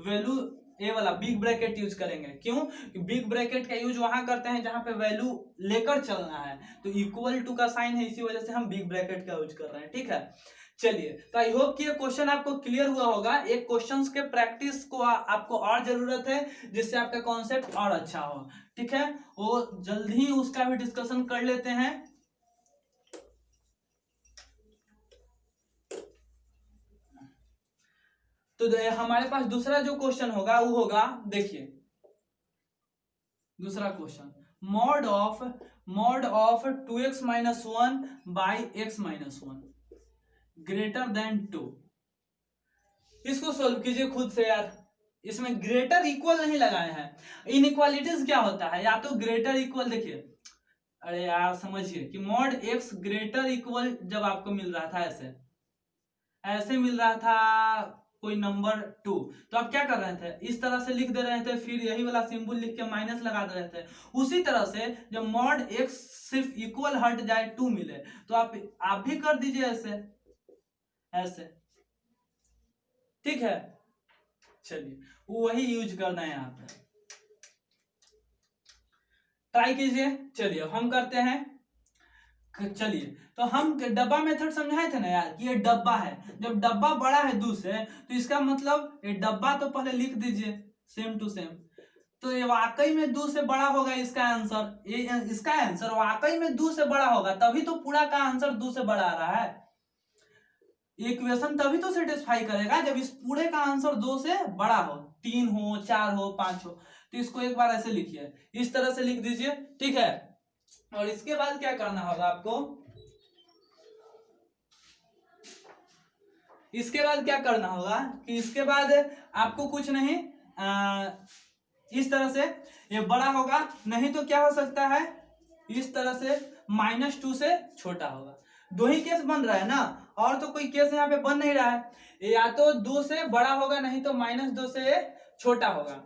वैल्यू ए वाला बिग ब्रैकेट यूज करेंगे, क्यों, बिग ब्रैकेट का यूज वहां करते हैं जहां पे वैल्यू लेकर चलना है, तो इक्वल टू का साइन है, इसी वजह से हम बिग ब्रैकेट का यूज कर रहे हैं। ठीक है, चलिए, तो आई होप कि ये क्वेश्चन आपको क्लियर हुआ होगा। एक क्वेश्चंस के प्रैक्टिस को आपको और जरूरत है जिससे आपका कॉन्सेप्ट और अच्छा हो। ठीक है, वो जल्द ही उसका भी डिस्कशन कर लेते हैं। तो हमारे पास दूसरा जो क्वेश्चन होगा वो होगा, देखिए दूसरा question, mod of 2x - 1 by x - 1 greater than 2। इसको सोल्व कीजिए खुद से यार, इसमें ग्रेटर इक्वल नहीं लगाए हैं। इनइक्वालिटीज क्या होता है, या तो ग्रेटर इक्वल, देखिए अरे यार समझिए कि मॉड x ग्रेटर इक्वल जब आपको मिल रहा था, ऐसे ऐसे मिल रहा था कोई नंबर 2, तो आप क्या कर रहे थे, इस तरह से लिख दे रहे थे, फिर यही वाला सिंबल लिख के माइनस लगा दे रहे थे। उसी तरह से जब मॉड x सिर्फ इक्वल हट जाए 2 मिले तो आप भी कर दीजिए ऐसे ऐसे। ठीक है, चलिए वही यूज करना है यहाँ पे, ट्राई कीजिए। चलिए हम करते हैं, चलिए तो हम डब्बा मेथड समझाए थे ना यार कि ये डब्बा है, जब डब्बा बड़ा है 2 से तो इसका मतलब ये डब्बा तो पहले लिख दीजिए सेम टू सेम। तो ये वाकई में 2 से बड़ा होगा इसका आंसर, ये इसका आंसर वाकई में 2 से बड़ा होगा, तभी तो पूरा का आंसर 2 से बड़ा आ रहा है। इक्वेशन तभी तो सेटिस्फाई करेगा जब इस पूरे का आंसर 2 से बड़ा हो, 3 हो, 4 हो, 5 हो। तो इसको एक बार ऐसे लिखिए, इस तरह से लिख दीजिए। ठीक है, और इसके बाद क्या करना होगा आपको, इसके बाद क्या करना होगा कि इसके बाद आपको कुछ नहीं, इस तरह से ये बड़ा होगा, नहीं तो क्या हो सकता है, इस तरह से -2 से छोटा होगा। दो ही केस बन रहा है ना, और तो कोई केस यहाँ पे बन नहीं रहा है, या तो 2 से बड़ा होगा नहीं तो -2 से छोटा होगा।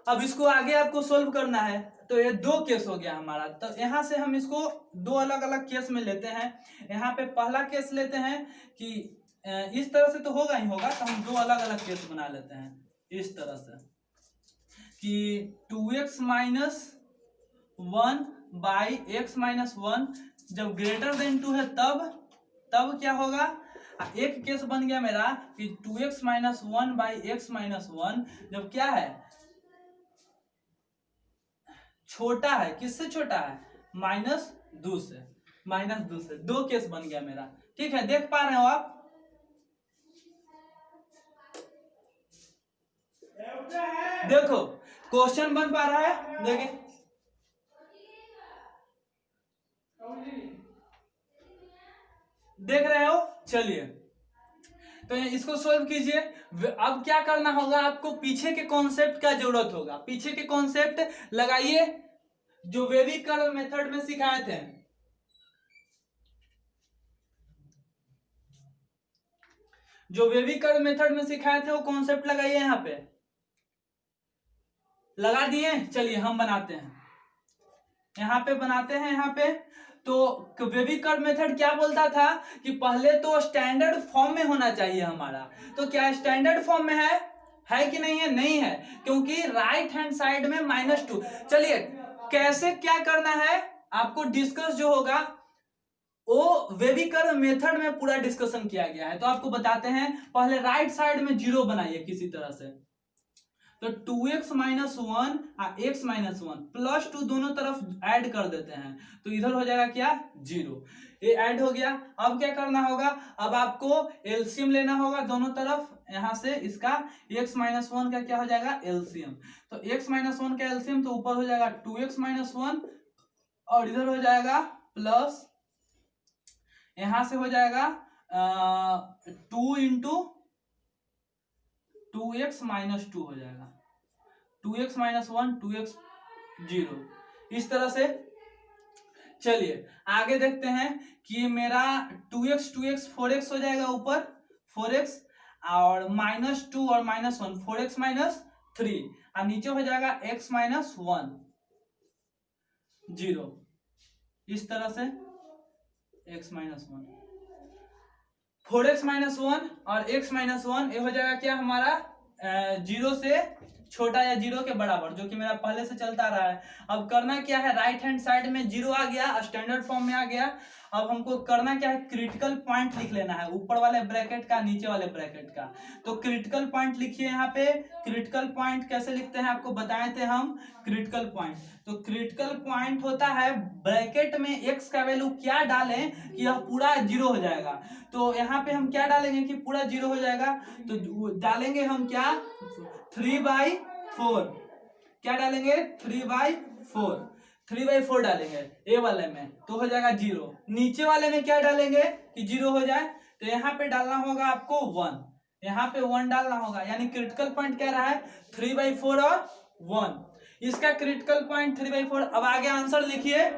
अब इसको आगे आपको सोल्व करना है, तो ये 2 केस हो गया हमारा। तो यहाँ से हम इसको 2 अलग अलग केस में लेते हैं। यहाँ पे पहला केस लेते हैं कि इस तरह से तो होगा ही होगा, तो हम 2 अलग अलग केस बना लेते हैं इस तरह से कि 2x - 1 बाई x - 1 जब ग्रेटर देन 2 है तब क्या होगा। एक केस बन गया मेरा कि 2x - 1 बाई x - 1 जब क्या है, छोटा है, किससे छोटा है, -2 से, -2 से। 2 केस बन गया मेरा। ठीक है, देख पा रहे हो आप, देखो क्वेश्चन बन पा रहा है, देखिए देख रहे हो। चलिए तो इसको सोल्व कीजिए। अब क्या करना होगा, आपको पीछे के कॉन्सेप्ट का जरूरत होगा, पीछे के कॉन्सेप्ट लगाइए जो वेविक कर्व मेथड में सिखाए थे। जो वेविक कर्व मेथड में सिखाए थे वो कॉन्सेप्ट लगाइए यहाँ पे। लगा दिए, चलिए हम बनाते हैं, यहाँ पे बनाते हैं। यहाँ पे तो वेवी कर्व मेथड क्या बोलता था कि पहले तो स्टैंडर्ड फॉर्म में होना चाहिए हमारा, तो क्या स्टैंडर्ड फॉर्म में है कि नहीं है? नहीं है, क्योंकि राइट हैंड साइड में -2। चलिए कैसे क्या करना है आपको डिस्कस जो होगा वो वेवी कर्व मेथड में पूरा डिस्कशन किया गया है। तो आपको बताते हैं, पहले राइट साइड में 0 बनाइए किसी तरह से, तो 2x - 1 और x - 1 +2 दोनों तरफ ऐड कर देते हैं, तो इधर हो जाएगा क्या? 0। ये ऐड हो गया। अब क्या करना होगा? अब आपको एलसीएम लेना होगा दोनों तरफ, यहां से इसका x - 1 का क्या हो जाएगा? एलसीएम। तो x - 1 का एलसीएम तो ऊपर हो जाएगा 2x - 1 और इधर हो जाएगा प्लस, यहां से हो जाएगा 2 इंटू 2x - 2 हो जाएगा, 2x - 1 2x 0, इस तरह से। चलिए आगे देखते हैं कि मेरा 2x 4x हो जाएगा ऊपर 4x और -2 और -1 4x - 3 और नीचे हो जाएगा x - 1 0, इस तरह से x - 1 4x - 1 और x - 1 ये हो जाएगा क्या हमारा 0 से छोटा या 0 के बराबर, जो कि मेरा पहले से चलता रहा है। अब करना क्या है? राइट हैंड साइड में 0 आ गया, स्टैंडर्ड फॉर्म में आ गया। अब हमको करना क्या है? क्रिटिकल पॉइंट लिख लेना है, ऊपर वाले ब्रैकेट का, नीचे वाले ब्रैकेट का। तो क्रिटिकल पॉइंट लिखिए यहाँ पे। क्रिटिकल पॉइंट कैसे लिखते हैं आपको बताए थे हम। क्रिटिकल पॉइंट, तो क्रिटिकल पॉइंट होता है ब्रैकेट में x का वैल्यू क्या डालें कि यह पूरा 0 हो जाएगा। तो यहाँ पे हम क्या डालेंगे कि पूरा 0 हो जाएगा, तो डालेंगे हम क्या? 3/4। क्या डालेंगे? 3/4, 3/4 डालेंगे ए वाले में, तो हो जाएगा 0। नीचे वाले में क्या डालेंगे कि 0 हो जाए? तो यहाँ पे डालना होगा आपको 1, यहाँ पे 1 डालना होगा, यानी क्रिटिकल पॉइंट क्या रहा है? 3/4 और 1। इसका क्रिटिकल पॉइंट 3/4। अब आगे आंसर लिखिए।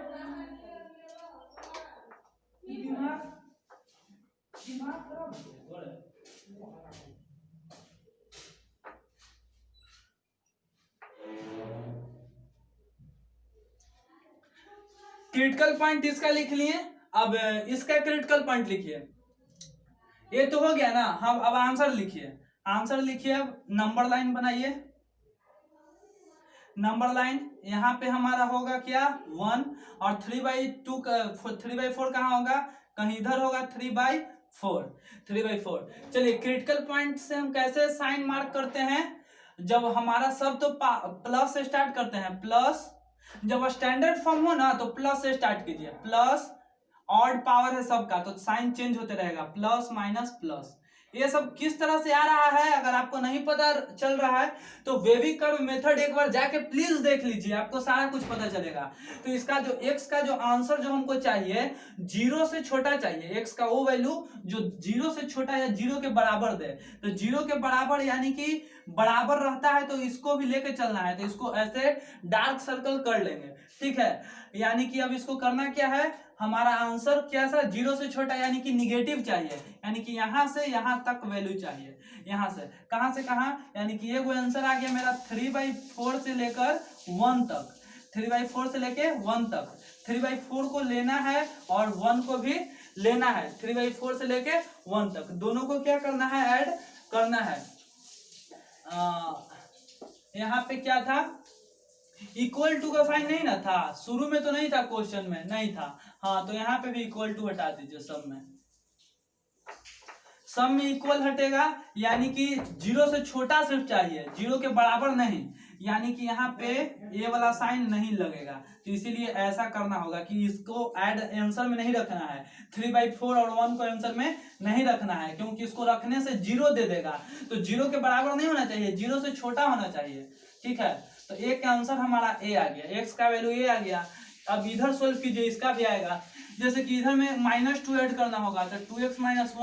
क्रिटिकल पॉइंट इसका लिख लिए, अब इसका क्रिटिकल पॉइंट लिखिए। ये तो हो गया ना। हम अब आंसर लिखिए, आंसर लिखिए। अब नंबर लाइन बनाइए, नंबर लाइन। यहाँ पे हमारा होगा क्या? 1 और 3/4 कहाँ होगा? कहीं इधर होगा 3/4। चलिए क्रिटिकल पॉइंट से हम कैसे साइन मार्क करते हैं? जब हमारा सब तो प्लस से स्टार्ट करते हैं, प्लस। जब स्टैंडर्ड फॉर्म हो ना तो प्लस से स्टार्ट कीजिए, प्लस। ऑड पावर है सबका तो साइन चेंज होते रहेगा, प्लस माइनस प्लस। ये सब किस तरह से आ रहा है अगर आपको नहीं पता चल रहा है तो वेवी कर्व मेथड एक बार जाके प्लीज देख लीजिए, आपको सारा कुछ पता चलेगा। तो इसका जो x का जो आंसर जो हमको चाहिए 0 से छोटा चाहिए, x का वो वैल्यू जो 0 से छोटा या 0 के बराबर दे। तो 0 के बराबर यानी कि बराबर रहता है तो इसको भी लेके चलना है, तो इसको ऐसे डार्क सर्कल कर लेंगे, ठीक है। यानी कि अब इसको करना क्या है? हमारा आंसर कैसा? 0 से छोटा यानी कि निगेटिव चाहिए, यानी कि यहां से यहां तक वैल्यू चाहिए। यहां से कहां से कहां? यानी कि ये कोई आंसर आ गया मेरा 3/4 से लेकर 1 तक, 3/4 से लेकर 1 तक। 3/4 को लेना है और 1 को भी लेना है, 3/4 से लेके 1 तक दोनों को क्या करना है? ऐड करना है। यहाँ पे क्या था? इक्वल टू का साइन नहीं ना था, शुरू में तो नहीं था, क्वेश्चन में नहीं था। हाँ, तो यहाँ पे भी इक्वल टू हटा दीजिए, सब में इक्वल हटेगा, यानी कि 0 से छोटा सिर्फ चाहिए, 0 के बराबर नहीं, यानी कि यहाँ पे ये वाला साइन नहीं लगेगा। तो इसीलिए ऐसा करना होगा कि इसको ऐड आंसर में नहीं रखना है, 3/4 और 1 को आंसर में नहीं रखना है, क्योंकि इसको रखने से 0 दे देगा। तो 0 के बराबर नहीं होना चाहिए, 0 से छोटा होना चाहिए, ठीक है। तो ए का आंसर हमारा ए आ गया, एक्स का वैल्यू ए आ गया। अब इधर सोल्व कीजिए, इसका भी आएगा। जैसे कि इधर में -2 ऐड करना होगा, तो 2x - 1/x -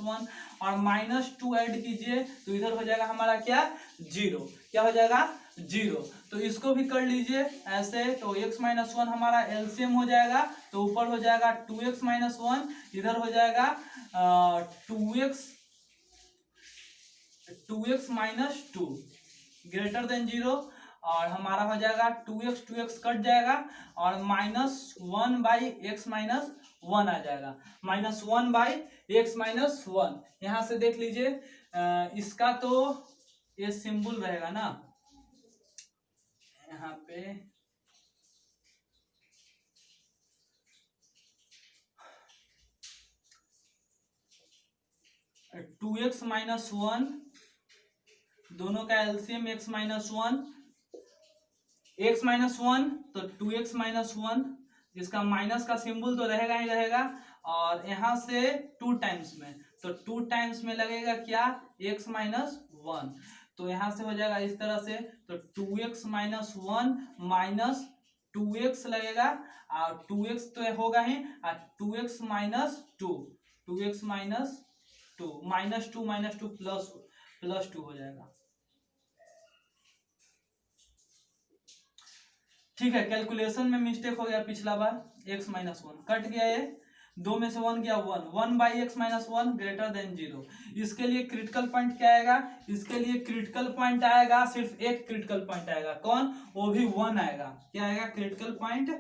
1 और -2 ऐड कीजिए तो इधर हो जाएगा हमारा क्या? 0। क्या हो जाएगा? 0। तो इसको भी कर लीजिए ऐसे, तो x - 1 हमारा एलसीएम हो जाएगा, तो ऊपर हो जाएगा 2x - 1, इधर हो जाएगा 2x - 2 ग्रेटर देन 0 और हमारा हो जाएगा 2x कट जाएगा और -1/x-1 आ जाएगा, -1/x-1। यहाँ से देख लीजिए इसका तो ये सिंबल रहेगा ना यहाँ पे, 2x-1 दोनों का एलसीएम x-1, x-1 तो 2x-1, इसका माइनस का सिंबल तो रहेगा ही रहेगा और यहाँ से 2 टाइम्स में, तो 2 टाइम्स में लगेगा क्या x-1, तो यहाँ से हो जाएगा इस तरह से, तो 2x-1 माइनस 2x लगेगा और 2x तो होगा ही और 2x -2, 2x -2 -2 +2 हो जाएगा। ठीक है, कैलकुलेशन में मिस्टेक हो गया पिछला बार, x-1 कट गया, ये 2 में से 1 गया 1, 1/x-1 ग्रेटर देन 0। इसके लिए क्रिटिकल पॉइंट क्या आएगा, इसके लिए क्रिटिकल पॉइंट आएगा, सिर्फ एक क्रिटिकल पॉइंट आएगा, कौन, वो भी 1 आएगा, क्या आएगा क्रिटिकल पॉइंट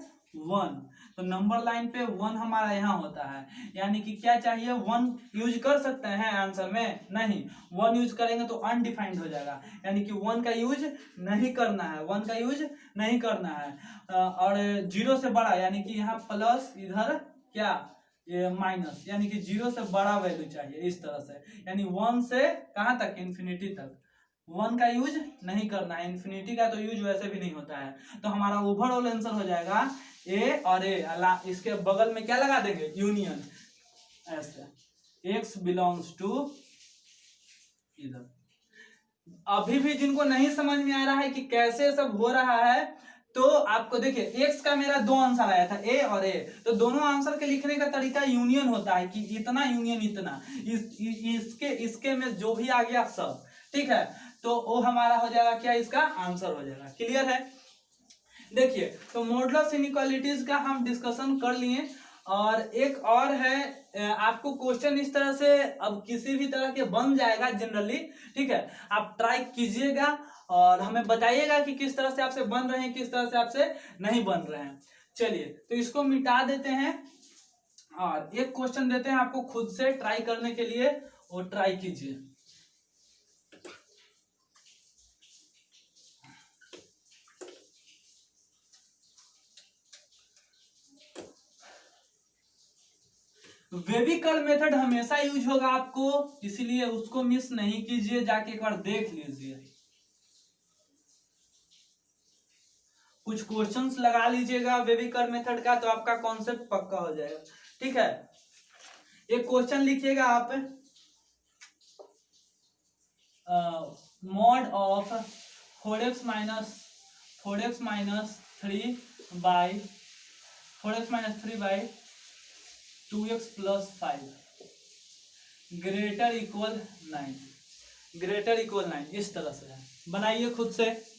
1। तो नंबर लाइन पे 1 हमारा यहाँ होता है, यानी कि क्या चाहिए 1 यूज कर सकते हैं आंसर में, नहीं 1 यूज करेंगे तो अनडिफाइंड हो जाएगा, यानी कि 1 का यूज नहीं करना है, 1 का यूज नहीं करना है। और 0 से बड़ा, यानी कि यहाँ प्लस इधर क्या ये माइनस, यानी कि 0 से बड़ा वैल्यू चाहिए इस तरह से, यानी 1 से कहाँ तक, इन्फिनिटी तक 1 का यूज नहीं करना है, इन्फिनिटी का तो यूज वैसे भी नहीं होता है। तो हमारा ओवरऑल आंसर हो जाएगा ए और ए, इसके बगल में क्या लगा देंगे यूनियन, ऐसे x बिलोंग्स टू इधर। अभी भी जिनको नहीं समझ में आ रहा है कि कैसे सब हो रहा है, तो आपको देखिए x का मेरा 2 आंसर आया था a और a, तो दोनों आंसर के लिखने का तरीका यूनियन होता है कि इतना यूनियन इतना, इसके में जो भी आ गया सब, ठीक है, तो वो हमारा हो जाएगा क्या, इसका आंसर हो जाएगा। क्लियर है? देखिए, तो मॉडुलस इनइक्वालिटीज का हम डिस्कशन कर लिए, और एक और है, आपको क्वेश्चन इस तरह से अब किसी भी तरह के बन जाएगा जनरली, ठीक है, आप ट्राई कीजिएगा और हमें बताइएगा कि किस तरह से आपसे बन रहे हैं, किस तरह से आपसे नहीं बन रहे हैं। चलिए, तो इसको मिटा देते हैं और एक क्वेश्चन देते हैं आपको खुद से ट्राई करने के लिए, और ट्राई कीजिए। वेविकल मेथड हमेशा यूज होगा आपको, इसीलिए उसको मिस नहीं कीजिए, जाके एक बार देख लीजिए, कुछ क्वेश्चंस लगा लीजिएगा वेविकल मेथड का, तो आपका कॉन्सेप्ट पक्का हो जाएगा। ठीक है, एक क्वेश्चन लिखिएगा आप, mod of 4x minus 3/2x + 5 greater equal 9, इस तरह से है, बनाइए खुद से।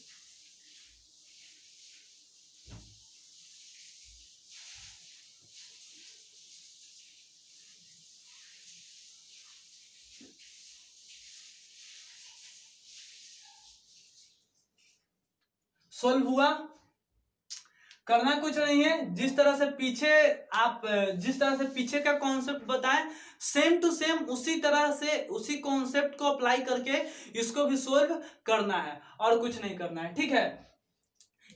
सोल्व हुआ? करना कुछ नहीं है, जिस तरह से पीछे का कॉन्सेप्ट बताएं, सेम टू सेम उसी तरह से उसी कॉन्सेप्ट को अप्लाई करके इसको भी सोल्व करना है, और कुछ नहीं करना है। ठीक है,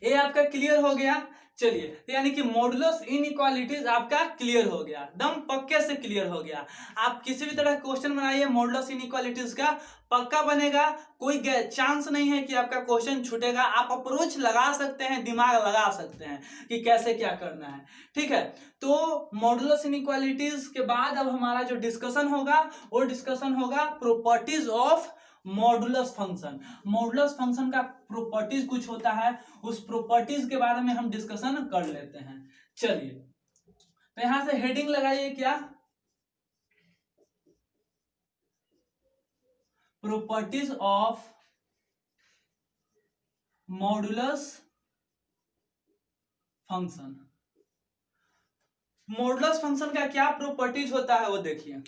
ये आपका क्लियर हो गया। चलिए, तो यानी कि मॉडुलस इनइक्वालिटीज आपका क्लियर हो गया, दम पक्के से क्लियर हो गया। आप किसी भी तरह का क्वेश्चन बनाइए मॉडुलस इनइक्वालिटीज का, पक्का बनेगा, कोई चांस नहीं है कि आपका क्वेश्चन छूटेगा। आप अप्रोच लगा सकते हैं, दिमाग लगा सकते हैं कि कैसे क्या करना है। ठीक है, तो मॉडुलस इनइक्वालिटीज के बाद अब हमारा जो डिस्कशन होगा वो डिस्कशन होगा properties of modulus function. Modulus function का प्रॉपर्टीज कुछ होता है, उस प्रॉपर्टीज के बारे में हम डिस्कशन कर लेते हैं। चलिए, तो यहां से हेडिंग लगाइए, क्या, properties of modulus function. Modulus function का क्या प्रॉपर्टीज होता है वो देखिए।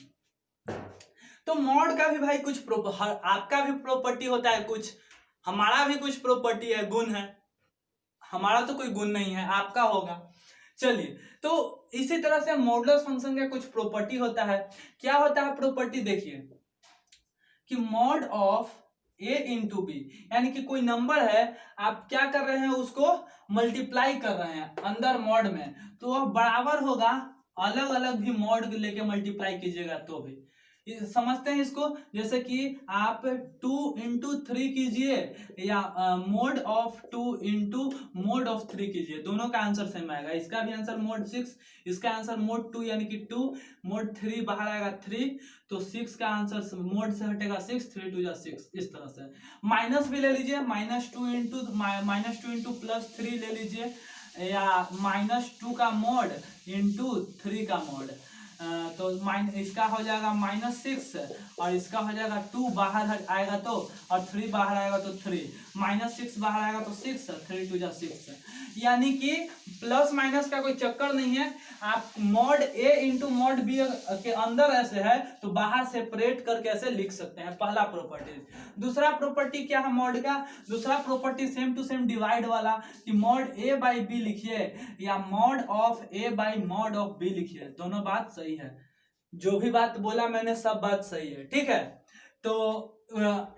तो मॉड का भी भाई कुछ आपका भी प्रॉपर्टी होता है कुछ, हमारा भी कुछ प्रॉपर्टी है, गुण है, हमारा तो कोई गुण नहीं है, आपका होगा। चलिए, तो इसी तरह से मॉडुलस फंक्शन का कुछ प्रॉपर्टी होता है। क्या होता है प्रॉपर्टी, देखिए कि mod of a into b, यानी कि कोई नंबर है, आप क्या कर रहे हैं, उसको मल्टीप्लाई कर रहे हैं अंदर मॉड में, तो वह बराबर होगा, अलग अलग भी मॉड लेके मल्टीप्लाई कीजिएगा तो भी समझते हैं इसको। जैसे कि आप 2 into 3 कीजिए या mode of 2 into mod of 3 कीजिए, दोनों का आंसर सेम आएगा। इसका भी आंसर mod 6, इसका आंसर mod 2 यानी कि 2, mod 3 बाहर आएगा 3, तो 6 का आंसर मोड से हटेगा 6, 3 2 जा 6, इस तरह से। माइनस भी ले लीजिए, -2 into +3 ले लीजिए, या -2 का मोड इंटू 3 का मोड, तो इसका हो जाएगा -6 और इसका हो जाएगा 2 बाहर आएगा तो, और 3 बाहर आएगा तो 3, -6 बाहर आएगा तो 6, 3 2 जा 6, यानी कि प्लस माइनस का कोई चक्कर नहीं है। आप मॉड ए इंटू मॉड बी के अंदर ऐसे है तो बाहर सेपरेट करके ऐसे लिख सकते हैं, पहला प्रॉपर्टी। दूसरा प्रॉपर्टी क्या है मॉड का, दूसरा property same to same divide वाला, कि मॉड ए बाई बी लिखिए या mod of a by mod of b लिखिए, दोनों बात सही है। जो भी बात बोला मैंने सब बात सही है, ठीक है। तो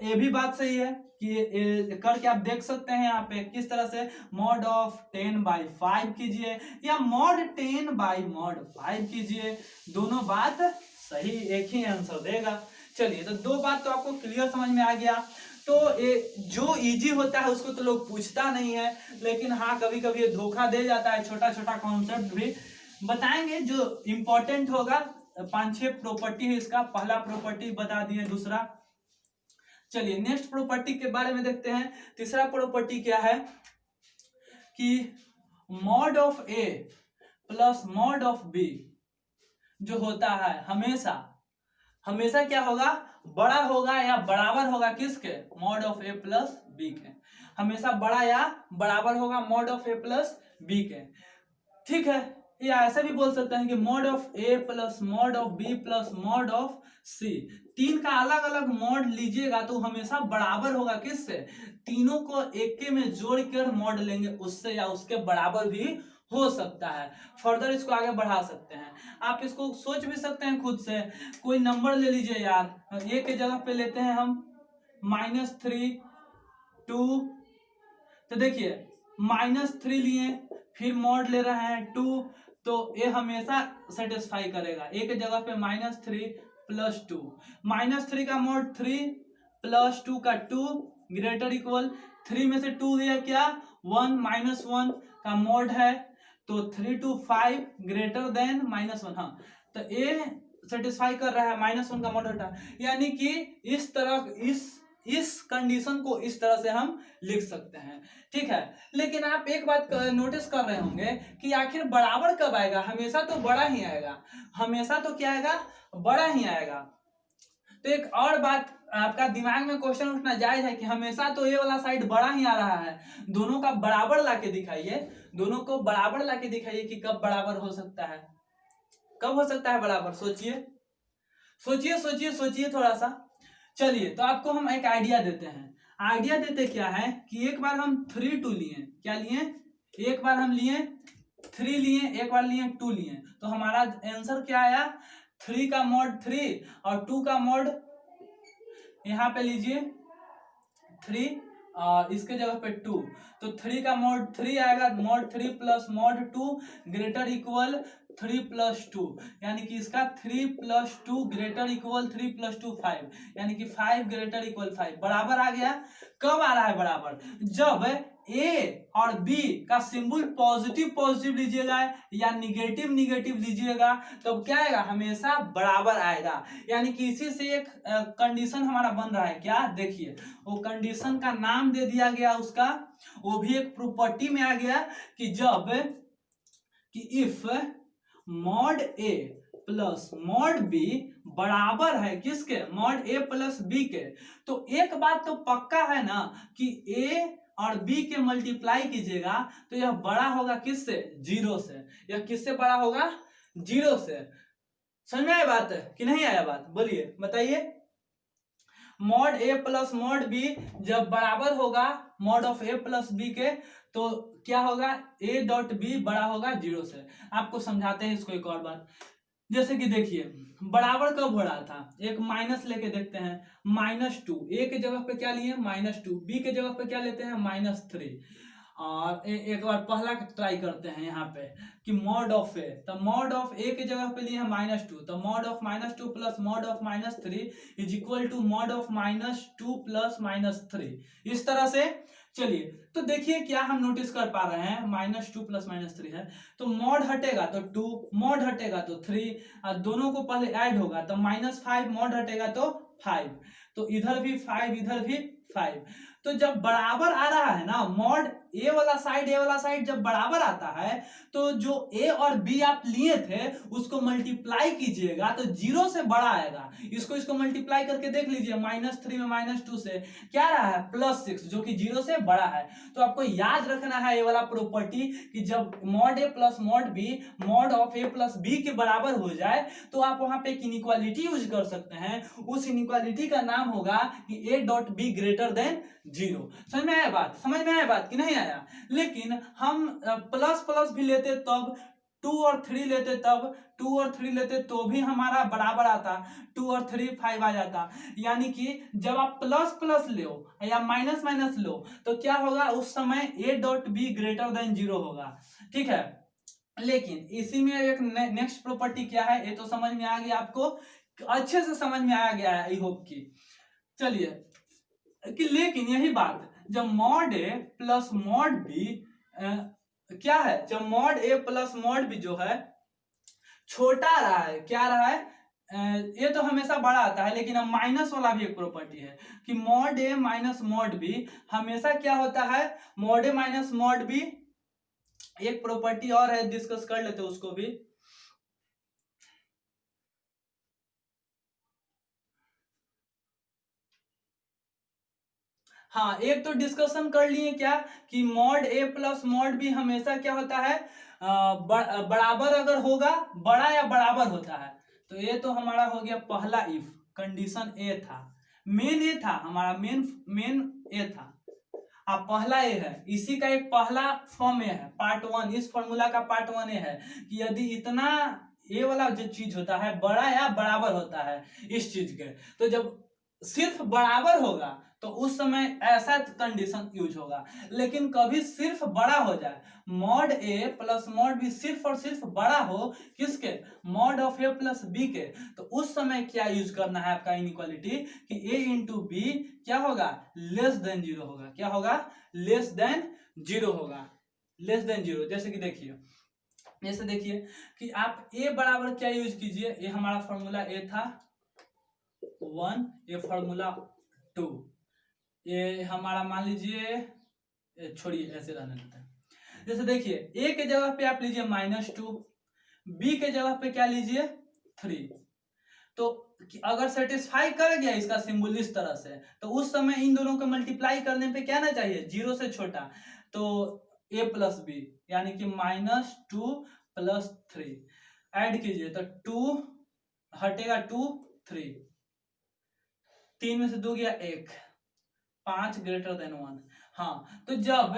ये भी बात सही है कि करके आप देख सकते हैं यहाँ पे किस तरह से, मॉड ऑफ 10/5 कीजिए या मॉड 10/mod 5 कीजिए, दोनों बात सही, एक ही आंसर देगा। चलिए, तो दो बात तो आपको क्लियर समझ में आ गया। तो ये जो इजी होता है उसको तो लोग पूछता नहीं है, लेकिन हाँ कभी कभी ये धोखा दे जाता है, छोटा छोटा कॉन्सेप्ट भी बताएंगे जो इंपॉर्टेंट होगा। 5-6 प्रॉपर्टी है इसका, पहला प्रॉपर्टी बता दिए, दूसरा। चलिए नेक्स्ट प्रॉपर्टी के बारे में देखते हैं। तीसरा प्रॉपर्टी क्या है कि mod of A plus mod of b जो होता है हमेशा हमेशा क्या होगा, बड़ा होगा या बराबर होगा किसके, mod of A plus B के, हमेशा बड़ा या बराबर होगा mod of A plus B के, ठीक है। या ऐसा भी बोल सकते हैं कि mod of A plus mod of B plus mod of C, तीन का अलग अलग मॉड लीजिएगा तो हमेशा बराबर होगा किससे, तीनों को एक में जोड़ कर मॉड लेंगे उससे, या उसके बराबर भी हो सकता है। फर्दर इसको आगे बढ़ा सकते हैं, आप इसको सोच भी सकते हैं खुद से। कोई नंबर ले लीजिए यार, ए के जगह पे लेते हैं हम -3 2, तो देखिए -3 लिए, फिर मॉड ले रहे हैं 2, तो ये हमेशा सेटिस्फाई करेगा। ए के जगह पे -3 + 2, -3 का मॉड 3 + 2 का 2 ग्रेटर इक्वल, 3 में से 2 दिया क्या 1, -1 का मॉड है, तो 3 to 5 ग्रेटर देन -1, हाँ तो ए सेटिस्फाई कर रहा है, -1 का मॉड हटा, यानी कि इस तरह इस कंडीशन को इस तरह से हम लिख सकते हैं, ठीक है। लेकिन आप एक बात नोटिस कर रहे होंगे कि आखिर बराबर कब आएगा, हमेशा तो बड़ा ही आएगा, हमेशा तो क्या आएगा, बड़ा ही आएगा। तो एक और बात आपका दिमाग में क्वेश्चन उठना जायज है कि हमेशा तो ये वाला साइड बड़ा ही आ रहा है, दोनों का बराबर लाके दिखाइए, दोनों को बराबर लाके दिखाइए कि कब बराबर हो सकता है, कब हो सकता है बराबर, सोचिए सोचिए सोचिए सोचिए थोड़ा सा। चलिए, तो आपको हम एक आइडिया देते हैं। आइडिया देते क्या है कि एक बार हम 3 2 लिए, क्या लिए, एक बार हम लिए 3 लिए, एक बार लिए 2 लिए, तो हमारा आंसर क्या आया, 3 का मॉड 3 और 2 का मॉड, यहाँ पे लीजिए 3 और इसके जगह पे 2, तो 3 का मॉड 3 आएगा, mod 3 plus mod 2 greater equal 3 + 2, यानी कि इसका 3 + 2 ग्रेटर इक्वल 3 + 2 5, यानी कि 5 ग्रेटर इक्वल 5, बराबर आ गया। कब आ रहा है बराबर, जब ए और बी का सिंबल पॉजिटिव पॉजिटिव लीजिएगा या निगेटिव निगेटिव लीजिएगा, तो क्या आएगा, हमेशा बराबर आएगा। यानी कि इसी से एक कंडीशन हमारा बन रहा है, क्या देखिए, वो कंडीशन का नाम दे दिया गया उसका, वो भी एक प्रॉपर्टी में आ गया कि जब कि if mod A plus mod b बराबर है किसके, मॉड ए प्लस बी के, तो एक बात तो पक्का है ना कि ए और बी के मल्टीप्लाई कीजिएगा तो यह बड़ा होगा किससे, 0 से, यह किससे बड़ा होगा, 0 से। समझ में आया बात है कि नहीं आया बात, बोलिए बताइए। मॉड ए प्लस मॉड बी जब बराबर होगा mod of A plus B के, तो क्या होगा, ए डॉट बी बड़ा होगा 0 से। आपको समझाते हैं इसको एक और बात। जैसे कि देखिए बराबर कब हो रहा था, एक माइनस लेके देखते हैं, -2, ए के जगह पे क्या लिए -2, बी के जगह पे क्या लेते हैं -3, और एक बार पहला ट्राई करते हैं यहाँ पे कि मॉड ऑफ ए, तो मॉड ऑफ ए के जगह पे लिए हैं -2, तो mod of -2 plus mod of -3 is equal to mod of -2 plus -3। इस तरह से चलिए, तो देखिए क्या हम नोटिस कर पा रहे हैं, -2 प्लस -3 है, तो मॉड हटेगा तो 2, मॉड हटेगा तो 3, और दोनों को पहले ऐड होगा तो -5, मॉड हटेगा तो 5, तो इधर भी 5 इधर भी 5। तो जब बराबर आ रहा है ना, मॉड ए वाला साइड जब बराबर आता है, तो जो ए और बी आप लिए थे उसको मल्टीप्लाई कीजिएगा तो 0 से बड़ा आएगा। इसको मल्टीप्लाई करके देख लीजिए, -3 में -2 से क्या रहा है +6, जो कि 0 से बड़ा है। तो आपको याद रखना है ये वाला प्रॉपर्टी कि जब mod A plus mod b mod of A plus B के बराबर हो जाए तो आप वहां पे एक इनइक्वालिटी यूज कर सकते हैं। उस इनइक्वालिटी का नाम होगा कि ए डॉट बी ग्रेटर देन 0। समझ में आया बात कि नहीं आया? लेकिन हम प्लस प्लस भी लेते तब, 2 और 3 लेते तब, 2 और 3 लेते तो भी हमारा बराबर आता, 2 और 3 5 आ जाता। यानी कि जब आप प्लस प्लस लो या माइनस माइनस लो तो क्या होगा, उस समय ए डॉट बी ग्रेटर देन 0 होगा। ठीक है, लेकिन इसी में एक नेक्स्ट प्रॉपर्टी क्या है, ये तो समझ में आ गया आपको, अच्छे से समझ में आ गया है आई होप की। चलिए कि लेकिन यही बात, जब मॉड ए प्लस मॉड बी क्या है, जब मॉड ए प्लस मॉड बी जो है छोटा रहा है, क्या रहा है, ये तो हमेशा बड़ा आता है, लेकिन अब माइनस वाला भी एक प्रॉपर्टी है कि mod a minus mod B हमेशा क्या होता है, mod a minus mod B, एक प्रॉपर्टी और है डिस्कस कर लेते हैं उसको भी। हाँ, एक तो डिस्कशन कर लिए क्या कि मॉड ए प्लस मॉड बी हमेशा क्या होता है, बराबर अगर होगा, बड़ा या बराबर होता है। तो ये तो हमारा हो गया पहला इफ, कंडीशन ए था, मेन ए था हमारा, मेन ए था। अब पहला ए है, इसी का एक पहला फॉर्म ए है, पार्ट 1, इस फॉर्मूला का पार्ट 1 ए है कि यदि इतना ए वाला जो चीज होता है बड़ा या बराबर होता है इस चीज के, तो जब सिर्फ बराबर होगा तो उस समय ऐसा कंडीशन यूज होगा। लेकिन कभी सिर्फ बड़ा हो जाए, मॉड ए प्लस मॉड बी सिर्फ और सिर्फ बड़ा हो किसके, mod of A plus B के, तो उस समय क्या यूज करना है आपका इनइक्वालिटी कि ए इंटू बी क्या होगा, लेस देन 0 होगा। क्या होगा, लेस देन 0 होगा, लेस देन 0। जैसे कि देखिए कि आप ए बराबर क्या यूज कीजिए, ये हमारा फॉर्मूला ए था 1, ये फॉर्मूला 2, ये हमारा मान लीजिए, छोड़िए ऐसे रहने देते हैं। जैसे देखिए ए के जगह पे आप लीजिए -2, बी के जगह पे क्या लीजिए 3। तो अगर सेटिस्फाई कर गया इसका सिंबल इस तरह से, तो उस समय इन दोनों को मल्टीप्लाई करने पे क्या ना चाहिए, 0 से छोटा, तो ए प्लस बी यानी कि -2 प्लस 3 ऐड कीजिए तो 2 हटेगा, 2 3, 3 में से 2 गया 1, 5 ग्रेटर देन 1। हाँ, तो जब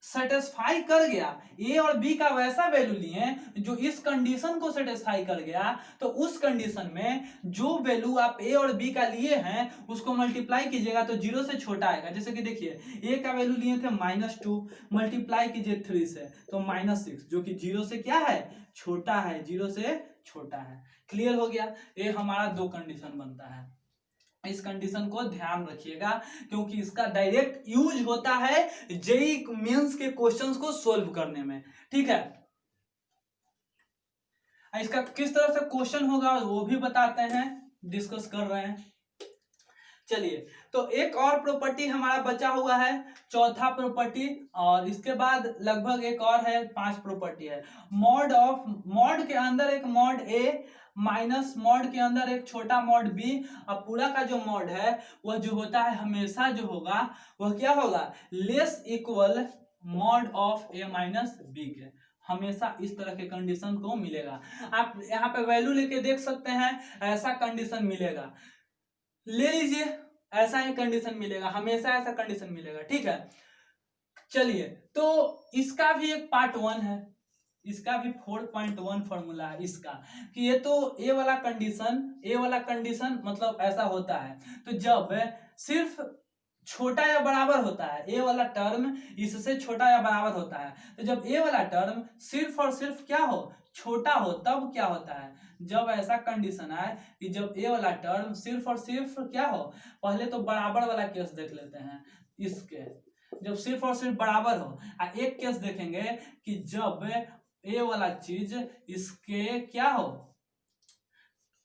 सेटिस्फाई कर गया, ए और बी का वैसा वैल्यू लिए जो इस कंडीशन को सेटिस्फाई कर गया, तो उस कंडीशन में जो वैल्यू आप ए और बी का लिए हैं उसको मल्टीप्लाई कीजिएगा तो 0 से छोटा आएगा। जैसे कि देखिए ए का वैल्यू लिए थे -2, मल्टीप्लाई कीजिए 3 से तो -6, जो कि 0 से क्या है, छोटा है, 0 से छोटा है। क्लियर हो गया, ये हमारा 2 कंडीशन बनता है। इस कंडीशन को ध्यान रखिएगा क्योंकि इसका डायरेक्ट यूज होता है जेईई मेंस के क्वेश्चंस को सॉल्व करने में। ठीक है, इसका किस तरह से क्वेश्चन होगा वो भी बताते हैं, डिस्कस कर रहे हैं। चलिए, तो एक और प्रॉपर्टी हमारा बचा हुआ है, चौथा प्रॉपर्टी, और इसके बाद लगभग एक और है, 5 प्रॉपर्टी है। मॉड के अंदर एक मॉड ए माइनस मॉड के अंदर एक छोटा मॉड बी, अब पूरा का जो मॉड है वह जो होता है हमेशा जो होगा वह क्या होगा, less equal mod of a minus b के, हमेशा इस तरह के कंडीशन को मिलेगा। आप यहाँ पे वैल्यू लेके देख सकते हैं, ऐसा कंडीशन मिलेगा। ले लीजिए, ऐसा ही कंडीशन मिलेगा, हमेशा ऐसा कंडीशन मिलेगा, ठीक है। चलिए, तो इसका भी एक पार्ट 1 है, इसका भी 4.1 फॉर्मूला है इसका, कि ये तो ए वाला कंडीशन मतलब ऐसा होता है, तो जब सिर्फ छोटा या बराबर होता है, ए वाला टर्म इससे छोटा या बराबर होता है, तो जब ए वाला टर्म सिर्फ और सिर्फ क्या हो, छोटा हो, तब क्या होता है, जब ऐसा कंडीशन आए कि जब ए वाला टर्म सिर्फ और सिर्फ क्या हो, पहले तो बराबर वाला केस देख लेते हैं, इसके जब सिर्फ और सिर्फ बराबर हो, एक केस देखेंगे कि जब ए वाला चीज इसके क्या हो,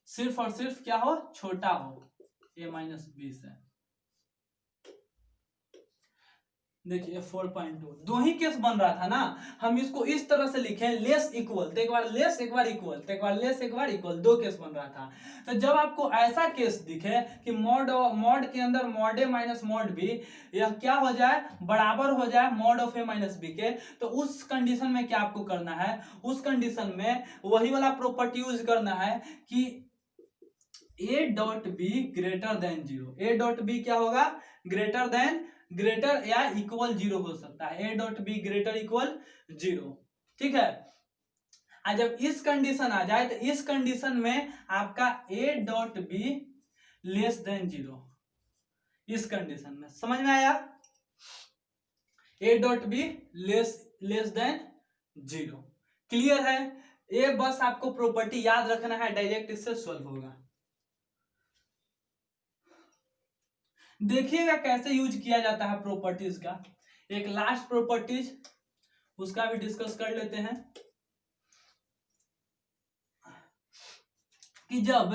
सिर्फ और सिर्फ क्या हो, छोटा हो, a माइनस बी से। देखिए 4.2 दो ही केस बन रहा था ना, हम इसको इस तरह से लिखे लेस इक्वल, तो एक बार लेस एक बार इक्वल, तो एक बार लेस एक बार इक्वल, दो केस बन रहा था। तो जब आपको ऐसा केस दिखे कि मॉड के अंदर mod a minus mod b यह क्या हो जाए, बराबर हो जाए mod of a minus b के, तो उस कंडीशन में क्या आपको करना है, उस कंडीशन में वही वाला प्रॉपर्टी यूज करना है कि ए dot B greater than zero, a dot b क्या होगा, ग्रेटर या इक्वल जीरो हो सकता है, ए dot B greater equal zero, ठीक है। जब इस कंडीशन आ जाए तो इस कंडीशन में आपका ए dot be less than zero, इस कंडीशन में समझ में आया, ए dot be less than zero, clear है। ये बस आपको प्रॉपर्टी याद रखना है, डायरेक्ट इससे सॉल्व होगा। देखिएगा कैसे यूज किया जाता है प्रॉपर्टीज का, एक लास्ट प्रॉपर्टीज उसका भी डिस्कस कर लेते हैं कि जब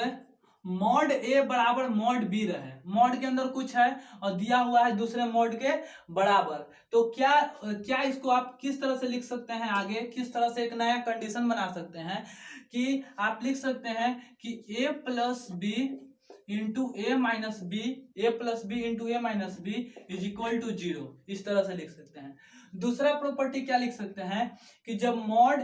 मॉड ए बराबर मॉड बी रहे, मॉड के अंदर कुछ है और दिया हुआ है दूसरे मॉड के बराबर, तो क्या इसको आप किस तरह से लिख सकते हैं, आगे किस तरह से एक नया कंडीशन बना सकते हैं कि आप लिख सकते हैं कि A plus B into A minus B, A plus B into A minus B is equal to zero, इस तरह से लिख सकते हैं। दूसरा प्रॉपर्टी क्या लिख सकते हैं कि जब मॉड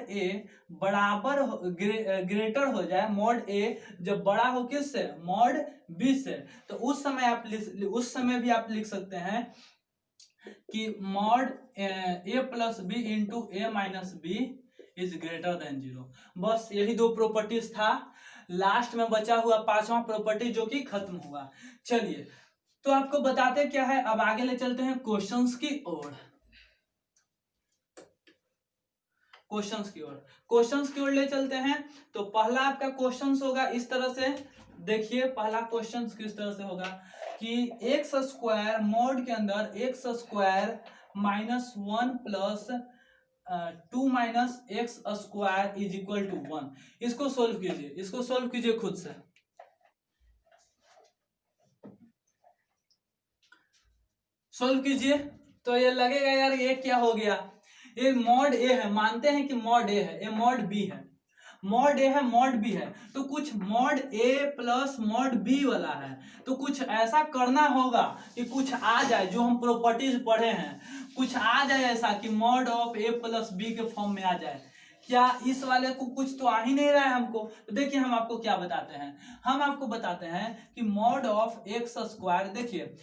ए बराबर ग्रेटर हो जाए, मॉड ए जब बड़ा हो किससे, मॉड बी से, तो उस समय भी आप लिख सकते हैं कि mod A plus B into A minus B is greater than zero. बस यही दो प्रॉपर्टीज था, लास्ट में बचा हुआ पांचवा प्रॉपर्टी जो कि खत्म हुआ। चलिए, तो आपको बताते क्या है, अब आगे ले चलते हैं क्वेश्चंस की ओर, क्वेश्चंस की ओर ले चलते हैं। तो पहला आपका क्वेश्चंस होगा इस तरह से, देखिए पहला क्वेश्चंस किस तरह से होगा कि एक्स स्क्वायर मॉड के अंदर x square minus 1 plus 2 minus x square is equal to 1, इसको सोल्व कीजिए खुद से। सोल्व कीजिए तो ये लगेगा यार ये क्या हो गया, ये मॉड ए है, मानते हैं कि मॉड ए है, ये मॉड बी है, मॉड ए है मॉड बी है, तो कुछ मॉड ए प्लस मॉड बी वाला है, तो कुछ ऐसा करना होगा कि कुछ आ जाए, जो हम प्रॉपर्टीज पढ़े हैं कुछ आ जाए ऐसा कि mod of A plus B के फॉर्म में आ जाए। क्या इस वाले को कुछ तो आ ही नहीं रहा है हमको, तो देखिए हम आपको क्या बताते हैं, हम आपको बताते हैं कि मॉड ऑफ एक्स स्क्वायर, देखिए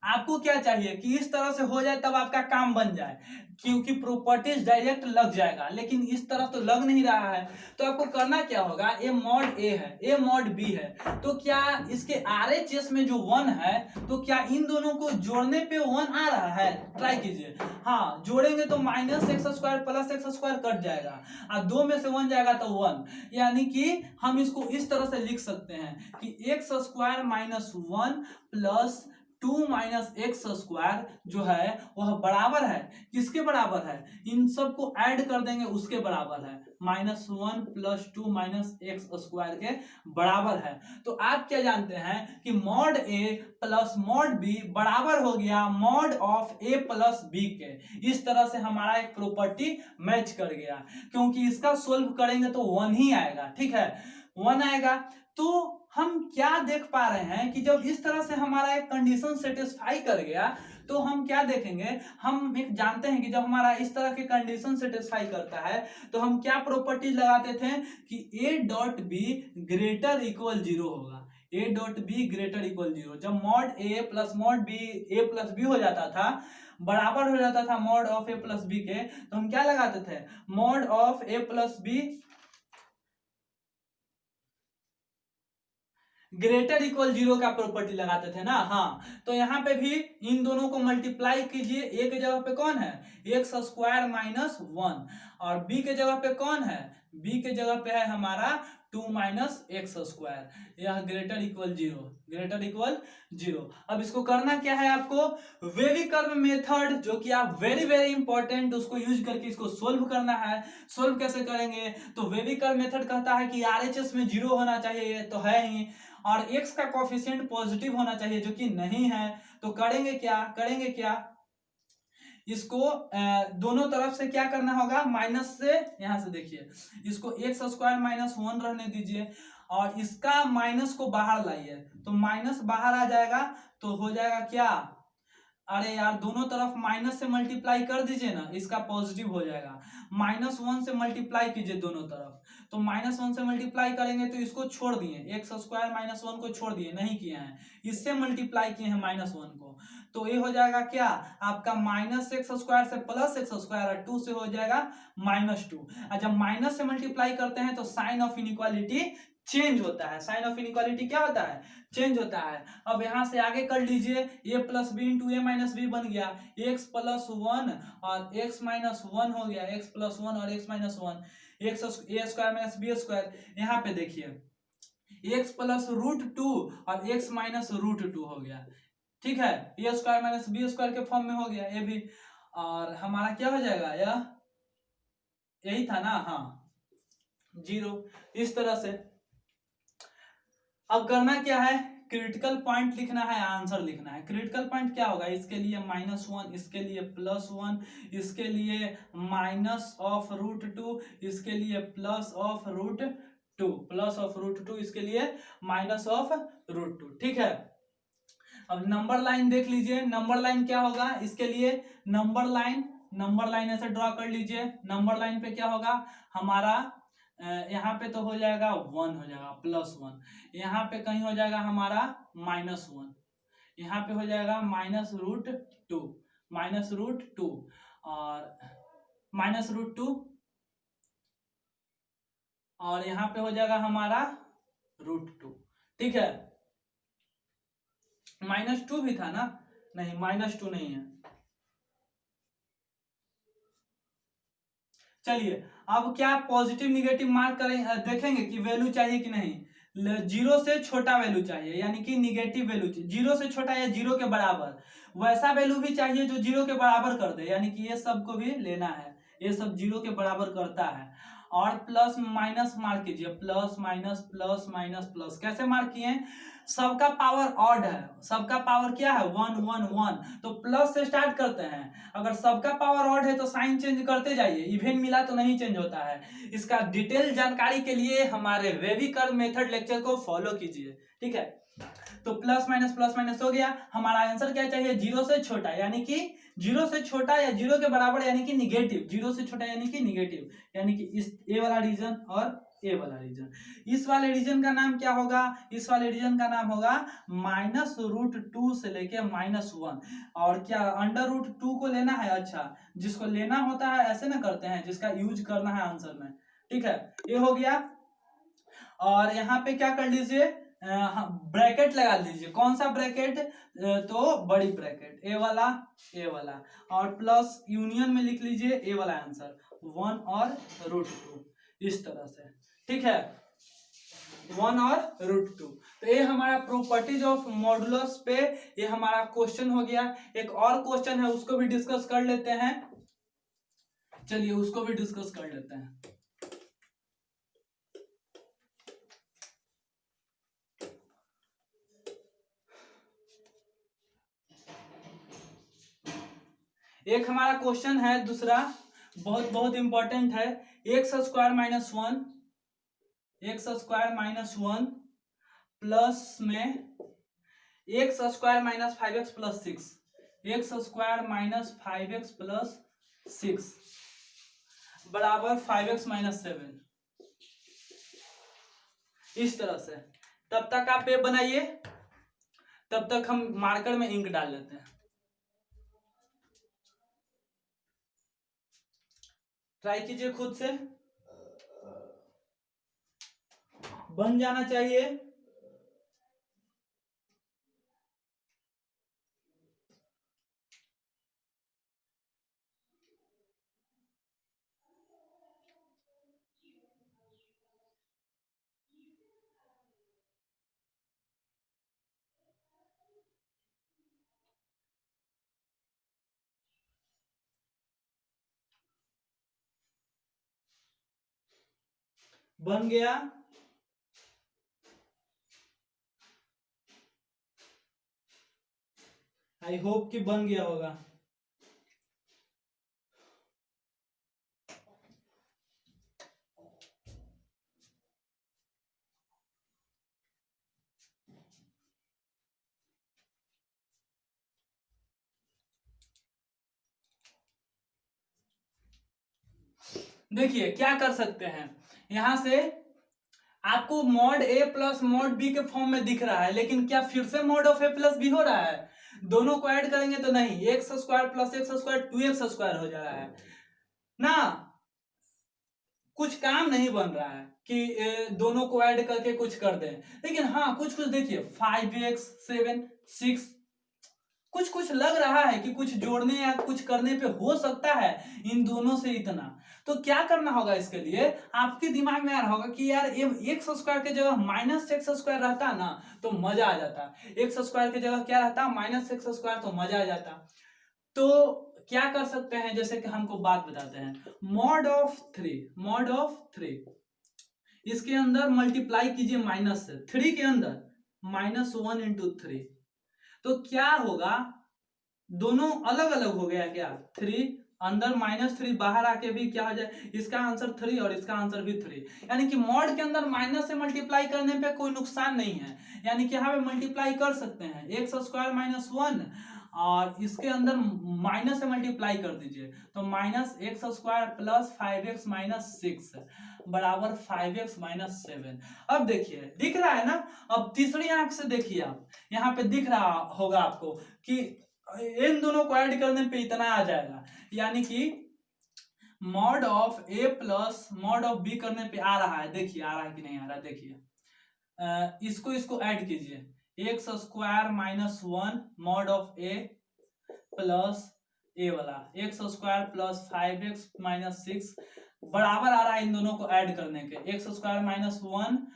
आपको क्या चाहिए कि इस तरह से हो जाए तब आपका काम बन जाए, क्योंकि प्रॉपर्टीज डायरेक्ट लग जाएगा, लेकिन इस तरह तो लग नहीं रहा है, तो आपको करना क्या होगा, ए मॉड ए है, ए मॉड बी है, तो क्या इसके RHS में जो 1 है, तो क्या इन दोनों को जोड़ने पे 1 आ रहा है, ट्राई कीजिए, हाँ जोड़ेंगे तो minus x square plus x square cut जाएगा और 2 में से 1 जाएगा तो 1, यानी कि हम इसको इस तरह से लिख सकते हैं कि x square minus 1 plus 2 minus x square जो है वह बराबर है, किसके बराबर है, इन सबको ऐड कर देंगे उसके बराबर है, minus 1 plus 2 minus x square के बराबर है। तो आप क्या जानते हैं कि मॉड ए प्लस मॉड बी बराबर हो गया mod of A plus B के, इस तरह से हमारा एक प्रॉपर्टी मैच कर गया, क्योंकि इसका सोल्व करेंगे तो 1 ही आएगा, ठीक है 1 आएगा। तो हम क्या देख पा रहे हैं कि जब इस तरह से हमारा एक कंडीशन सेटिस्फाई कर गया, तो हम क्या देखेंगे, हम एक जानते हैं कि जब हमारा इस तरह के कंडीशन सेटिस्फाई करता है तो हम क्या प्रॉपर्टी लगाते थे कि ए dot B greater equal zero होगा, A dot B greater equal 0। जब mod A plus mod B A plus B हो जाता था, बराबर हो जाता था mod of A plus B के, तो हम क्या लगाते थे, mod of A plus B greater equal 0 का प्रॉपर्टी लगाते थे ना। हाँ, तो यहाँ पे भी इन दोनों को मल्टीप्लाई कीजिए। ए के जगह पे कौन है, एक्स स्क्वायर माइनस 1, और बी के जगह पे कौन है, बी के जगह पे है हमारा 2 माइनस एक्स स्क्वायर, यह ग्रेटर इक्वल 0, ग्रेटर इक्वल 0। अब इसको करना क्या है आपको, वेविकर्व मेथड, जो कि आप वेरी वेरी इंपॉर्टेंट, उसको यूज करके इसको सोल्व करना है। सोल्व कैसे करेंगे, तो वेविकर्व मेथड कहता है कि आरएचएस में 0 होना चाहिए, तो है ही, और x का कोफिशिएंट पॉजिटिव होना चाहिए, जो कि नहीं है। तो करेंगे क्या, इसको दोनों तरफ से क्या करना होगा, माइनस से, यहां से देखिए, इसको एक्स स्क्वायर माइनस 1 रहने दीजिए, और इसका माइनस को बाहर लाइए, तो माइनस बाहर आ जाएगा, तो हो जाएगा क्या, अरे यार दोनों तरफ माइनस से मल्टीप्लाई कर दीजिए ना, इसका पॉजिटिव हो जाएगा। -1 से मल्टीप्लाई कीजिए दोनों तरफ, तो -1 से मल्टीप्लाई करेंगे तो इसको छोड़ दिए, एक्स स्क्वायर -1 को छोड़ दिए, नहीं किए हैं, इससे मल्टीप्लाई किए हैं -1 को, तो ये हो जाएगा क्या आपका, माइनस एक्स स्क्वायर से प्लस एक्स स्क्वायर, और 2 से हो जाएगा -2। और जब माइनस से मल्टीप्लाई करते हैं तो साइन ऑफ इनइक्वालिटी चेंज होता है, साइन ऑफ इनइक्वालिटी क्या होता है, चेंज होता है। अब यहां से आगे कर लीजिए, a plus B into A minus b बन गया, x प्लस 1 और x माइनस 1 हो गया, x प्लस 1 और x माइनस 1, एक्स ए स्क्वायर माइनस बी स्क्वायर। यहाँ पे देखिए x प्लस √2 और x माइनस √2 हो गया, ठीक है, ए स्क्वायर माइनस बी स्क्वायर के फॉर्म में हो गया ये भी, और हमारा क्या हो जाएगा, यह यही था ना, हाँ 0, इस तरह से। अब करना क्या है, क्रिटिकल पॉइंट लिखना है, आंसर लिखना है। क्रिटिकल पॉइंट क्या होगा, इसके लिए -1, इसके लिए +1, इसके लिए माइनस ऑफ √2, इसके लिए प्लस ऑफ √2, प्लस ऑफ √2, इसके लिए माइनस ऑफ √2, ठीक है। अब नंबर लाइन देख लीजिए, नंबर लाइन क्या होगा, इसके लिए नंबर लाइन ऐसे ड्रॉ कर लीजिए। नंबर लाइन पे क्या होगा हमारा, यहाँ पे तो हो जाएगा 1, हो जाएगा +1, यहाँ पे कहीं हो जाएगा हमारा -1, यहाँ पे हो जाएगा -√2, -√2 और -√2, और यहाँ पे हो जाएगा हमारा √2, ठीक है। -2 भी था ना, नहीं -2 नहीं है। चलिए अब क्या पॉजिटिव निगेटिव मार्क करें, देखेंगे कि वैल्यू चाहिए कि नहीं। 0 से छोटा वैल्यू चाहिए, यानी कि निगेटिव वैल्यू, 0 से छोटा या 0 के बराबर, वैसा वैल्यू भी चाहिए जो 0 के बराबर कर दे, यानी कि ये सब को भी लेना है, ये सब 0 के बराबर करता है। और प्लस माइनस मार्क कीजिए, plus minus plus minus plus, कैसे मार्क किए, सबका पावर ऑड है, सबका पावर क्या है 1 1 1, तो प्लस से स्टार्ट करते हैं। अगर सबका पावर ऑड है तो साइन चेंज करते जाइए, इवन मिला तो नहीं चेंज होता है। इसका डिटेल जानकारी के लिए हमारे वेविकर्व मेथड लेक्चर को फॉलो कीजिए, ठीक है। तो प्लस माइनस हो गया, हमारा आंसर क्या चाहिए, 0 से छोटा, यानी कि 0 से छोटा या 0 के बराबर, यानी कि निगेटिव, 0 से छोटा यानी कि निगेटिव, यानी कि इस ए वाला रीजन और ए वाला रीजन। इस वाले रीजन का नाम क्या होगा, इस वाले रीजन का नाम होगा -√2 से लेके -1, और क्या √2 को लेना है, अच्छा जिसको लेना होता है ऐसे ना करते हैं, जिसका यूज करना है आंसर में, ठीक है, ये हो गया। और यहाँ पे क्या कर लीजिए, ब्रैकेट लगा लीजिए, कौन सा ब्रैकेट, तो बड़ी ब्रैकेट, ए वाला, और प्लस यूनियन में लिख लीजिए ए वाला आंसर 1 और √2, इस तरह से, ठीक है, 1 और √2। तो ये हमारा प्रॉपर्टीज ऑफ मॉडुलस पे ये हमारा क्वेश्चन हो गया। एक और क्वेश्चन है, उसको भी डिस्कस कर लेते हैं, चलिए उसको भी डिस्कस कर लेते हैं। एक हमारा क्वेश्चन है दूसरा, बहुत बहुत इंपॉर्टेंट है, x square minus one plus में x square minus 5x plus 6, x square minus 5x plus 6 बराबर 5x माइनस 7, इस तरह से, तब तक आप ये बनाइए, तब तक हम मार्कर में इंक डाल लेते हैं। ट्राई कीजिए खुद से, बन जाना चाहिए। बन गया। आई होप कि बन गया होगा। देखिए क्या कर सकते हैं, यहां से आपको मॉड ए प्लस मॉड बी के फॉर्म में दिख रहा है, लेकिन क्या फिर से mod of A plus B हो रहा है? दोनों को ऐड करेंगे तो नहीं, x square plus x square 2x square हो जा रहा है ना। कुछ काम नहीं बन रहा है कि दोनों को ऐड करके कुछ कर दें। लेकिन हाँ कुछ कुछ देखिए 5x 7 6 कुछ कुछ लग रहा है कि कुछ जोड़ने या कुछ करने पे हो सकता है इन दोनों से इतना। तो क्या करना होगा इसके लिए, आपके दिमाग में आ रहा होगा कि यार एक्स स्क्वायर के जगह माइनस एक्स स्क्वायर रहता ना तो मजा आ जाता। एक्स स्क्वायर की जगह क्या रहता, माइनस एक्स स्क्वायर, तो मजा आ जाता। तो क्या कर सकते हैं, जैसे कि हमको बात बताते हैं, मॉड ऑफ थ्री इसके अंदर मल्टीप्लाई कीजिए माइनस से, थ्री के अंदर -1 × 3, तो क्या होगा, दोनों अलग अलग हो गया क्या, 3 अंदर -3 बाहर आके भी क्या हो जाए, इसका आंसर 3 और इसका आंसर भी 3। यानी कि मॉड के अंदर माइनस से मल्टीप्लाई करने पे कोई नुकसान नहीं है, यानी कि यहाँ पे मल्टीप्लाई कर सकते हैं एक्स स्क्वायर -1 और इसके अंदर माइनस से मल्टीप्लाई कर दीजिए, तो -x स्क्वायर प्लस 5x -6 बराबर 5x -7। अब देखिए दिख रहा है ना। अब तीसरी आंख से देखिए आप, यहाँ पे दिख रहा होगा आपको कि इन दोनों को ऐड करने पे इतना आ जाएगा, यानी कि mod of A plus mod of B करने पे आ रहा है। देखिए आ रहा है कि नहीं आ रहा है, देखिए इसको ऐड कीजिए, x square -1 mod of A plus A वाला एक्स स्क्वायर प्लस 5x -6 बराबर आ रहा है इन दोनों को ऐड करने के, x square -1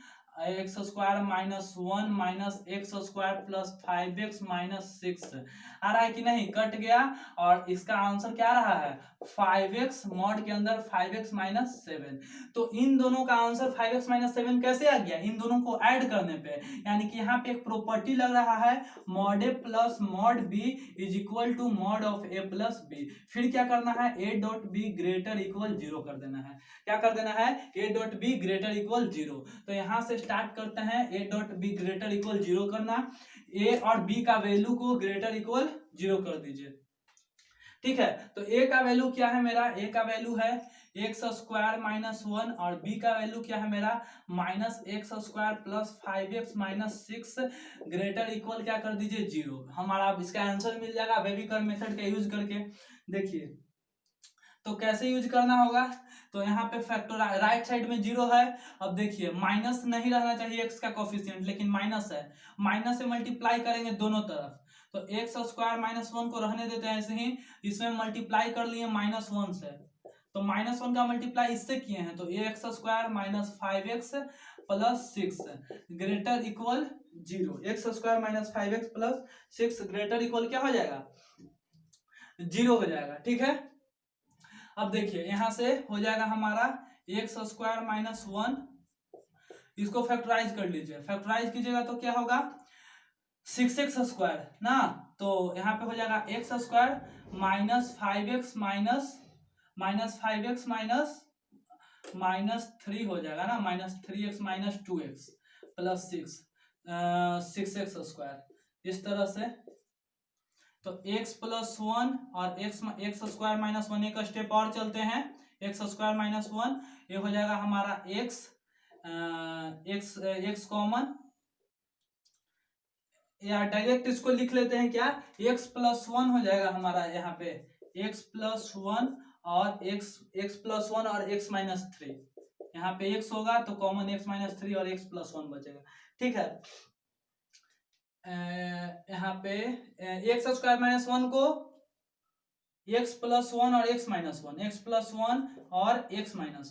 x square -1 minus x square plus 5x -6 आ रहा है कि नहीं, कट गया। और इसका आंसर क्या रहा है, 5x, मॉड के अंदर 5x -7। तो इन दोनों का आंसर 5x -7 कैसे आ गया, इन दोनों को ऐड करने पे। यानी कि यहाँ पे एक प्रॉपर्टी लग रहा है, mod A plus mod B is equal to mod of A plus B. फिर क्या करना है, ए डॉट बी ग्रेटर इक्वल 0 कर देना है। क्या कर देना है, ए डॉट बी ग्रेटर इक्वल 0। तो यहां से स्टार्ट करते हैं, A dot B greater equal 0 करना, ए और बी का वैल्यू को ग्रेटर इक्वल 0 कर दीजिए। ठीक है, तो ए का वैल्यू क्या है मेरा, ए का वैल्यू है एक्स स्क्वायर -1 और बी का वैल्यू क्या है मेरा, -x square plus 5x -6 greater equal क्या कर दीजिए 0। हमारा इसका आंसर मिल जाएगा वेविकर मेथड का यूज करके। देखिए तो कैसे यूज करना होगा, तो यहाँ पे फैक्टर राइट साइड में 0 है। अब देखिए माइनस नहीं रहना चाहिए एक्स का कोफिशिएंट, लेकिन माइनस है, माइनस से मल्टीप्लाई करेंगे दोनों तरफ, तो एक्स स्क्वायर -1 को रहने देते हैं ऐसे ही, इसमें मल्टीप्लाई कर लिए -1 से, तो -1 का मल्टीप्लाई इससे किए हैं, तो x square -5x plus 6 greater equal 0, x square -5x plus 6 greater equal क्या हो जाएगा, 0 हो जाएगा। ठीक है, अब देखिए यहां से हो जाएगा हमारा एक्स स्क्वायर -1, इसको फैक्टराइज कर लीजिए, फैक्टराइज कीजिएगा तो क्या होगा 6x स्क्वायर ना, तो यहाँ पे हो जाएगा एक्स स्क्वायर -5x -5x -3 हो जाएगा ना, -3x -2x plus 6x square, इस तरह से। तो x + 1 और x स्क्वायर -1 एक स्टेप और चलते हैं, x स्क्वायर -1 ये हो जाएगा हमारा x कॉमन या डायरेक्ट इसको लिख लेते हैं क्या, x+1 हो जाएगा हमारा यहाँ पे x+1 और x+1 और x-3, यहाँ पे x होगा तो कॉमन x-3 और x+1 बचेगा। ठीक है, यहाँ पे x² - 1 को x+1 और x-1, x+1 और x-1,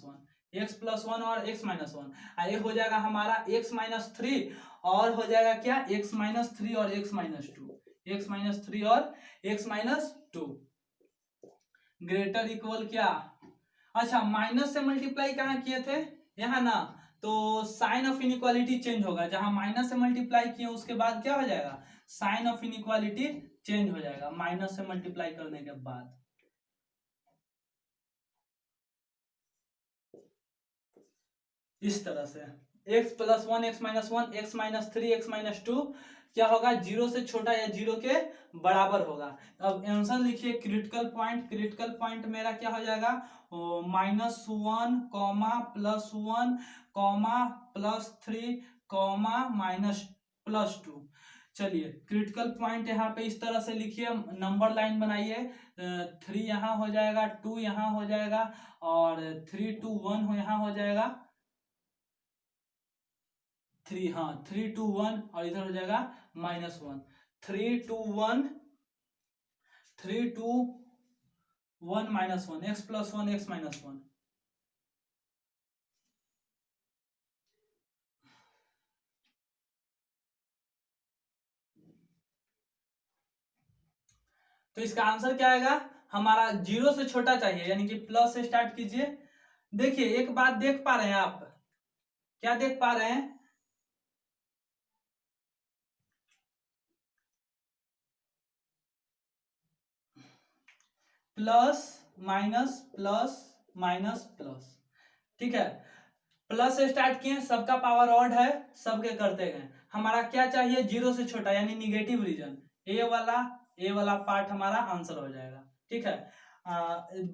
x+1 और x-1, ये हो जाएगा हमारा x-3 और हो जाएगा क्या, x-3 और x-2, x-3 और x-2 ग्रेटर इक्वल क्या, अच्छा माइनस से मल्टीप्लाई कहाँ किए थे, यहाँ ना, तो साइन ऑफ इनइक्वालिटी चेंज होगा, जहां माइनस से मल्टीप्लाई किए उसके बाद क्या हो जाएगा, साइन ऑफ इनइक्वालिटी चेंज हो जाएगा माइनस से मल्टीप्लाई करने के बाद। इस तरह से x+1 x-1 x-3 x-2 क्या होगा, 0 से छोटा या 0 के बराबर होगा। अब आंसर लिखिए, क्रिटिकल पॉइंट मेरा क्या हो जाएगा, -1, +1, +3, -2। चलिए क्रिटिकल पॉइंट यहाँ पे इस तरह से लिखिए, नंबर लाइन बनाइए, 3 यहाँ हो जाएगा, 2 यहाँ हो जाएगा और 3 2 1 यहाँ हो जाएगा, 3, हाँ 3 2 1 और इधर हो जाएगा -1, 3 2 1 3 2 1 -1, x+1 x-1। तो इसका आंसर क्या आएगा, हमारा 0 से छोटा चाहिए, यानी कि प्लस से स्टार्ट कीजिए। देखिए एक बात देख पा रहे हैं आप, क्या देख पा रहे हैं, plus minus plus minus plus, ठीक है, प्लस से स्टार्ट किए, सबका पावर ऑड है, सबके करते गए, हमारा क्या चाहिए, 0 से छोटा यानी निगेटिव रीजन, ए वाला पार्ट हमारा आंसर हो जाएगा। ठीक है,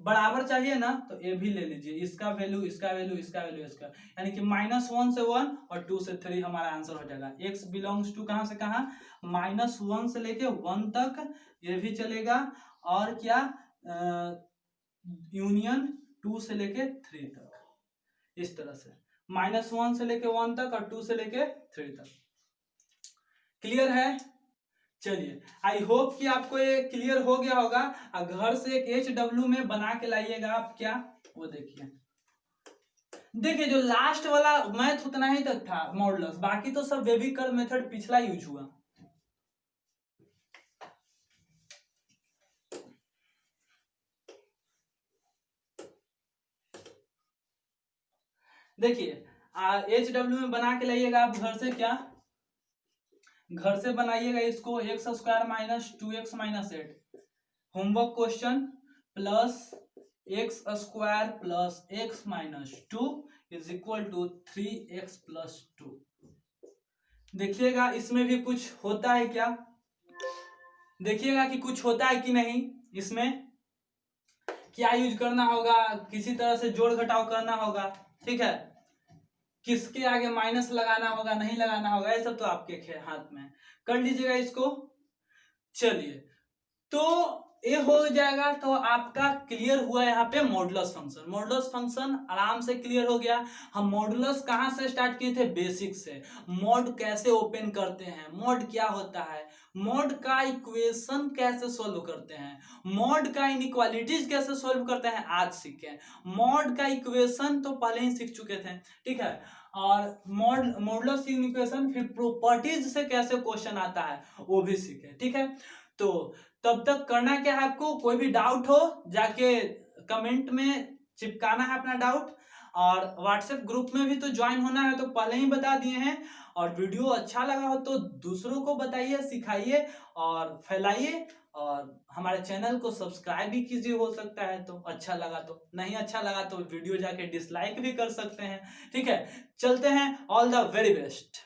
बराबर चाहिए ना, तो ए भी ले लीजिए, इसका वैल्यू इसका वैल्यू इसका वैल्यू इसका, यानी कि -1 से 1 और 2 से 3 हमारा आंसर हो जाएगा। x बिलोंग्स टू कहां से कहां, -1 से लेके 1 तक, ये भी चलेगा, और क्या यूनियन 2 से लेके 3 तक, इस तरह से -1 से लेके 1 तक और 2 से लेके 3 तक। क्लियर है, चलिए आई होप कि आपको ये क्लियर हो गया होगा। घर से एक HW में बना के लाइएगा आप, क्या वो देखिए जो लास्ट वाला मैथ उतना ही तक था मॉडुलस, बाकी तो सब बेबी कर्व मेथड पिछला यूज हुआ। देखिए HW में बना के लाइएगा आप घर से, क्या घर से बनाइएगा इसको, x² - 2x - 8 homework question, plus x² + x - 2 = 3x + 2। देखिएगा इसमें भी कुछ होता है क्या, देखिएगा कि कुछ होता है कि नहीं, इसमें क्या यूज करना होगा, किसी तरह से जोड़ घटाव करना होगा। ठीक है, किसके आगे माइनस लगाना होगा नहीं लगाना होगा, ये सब तो आपके हाथ में, कर लीजिएगा इसको। चलिए तो ये हो जाएगा, तो आपका क्लियर हुआ यहाँ पे मॉडुलस फंक्शन। मॉडुलस फंक्शन आराम से क्लियर हो गया। हम मॉडुलस कहाँ से स्टार्ट किए थे, बेसिक से, मॉड कैसे ओपन करते हैं, मॉड क्या होता है, मॉड का इक्वेशन कैसे सॉल्व करते हैं, मॉड का इनइक्वालिटीज कैसे सॉल्व करते हैं, आज सीखे। मॉड का इक्वेशन तो पहले ही सीख चुके थे, ठीक है, और मॉडुलस इक्वेशन, फिर प्रॉपर्टीज से कैसे क्वेश्चन आता है वो भी सीखे। ठीक है, तो तब तक करना क्या है आपको, कोई भी डाउट हो जाके कमेंट में चिपकाना है अपना डाउट, और व्हाट्सएप ग्रुप में भी तो ज्वाइन होना है, तो पहले ही बता दिए हैं। और वीडियो अच्छा लगा हो तो दूसरों को बताइए, सिखाइए और फैलाइए, और हमारे चैनल को सब्सक्राइब भी कीजिए, हो सकता है तो अच्छा लगा, तो नहीं अच्छा लगा तो वीडियो जाके डिसलाइक भी कर सकते हैं। ठीक है, चलते हैं, ऑल द वेरी बेस्ट।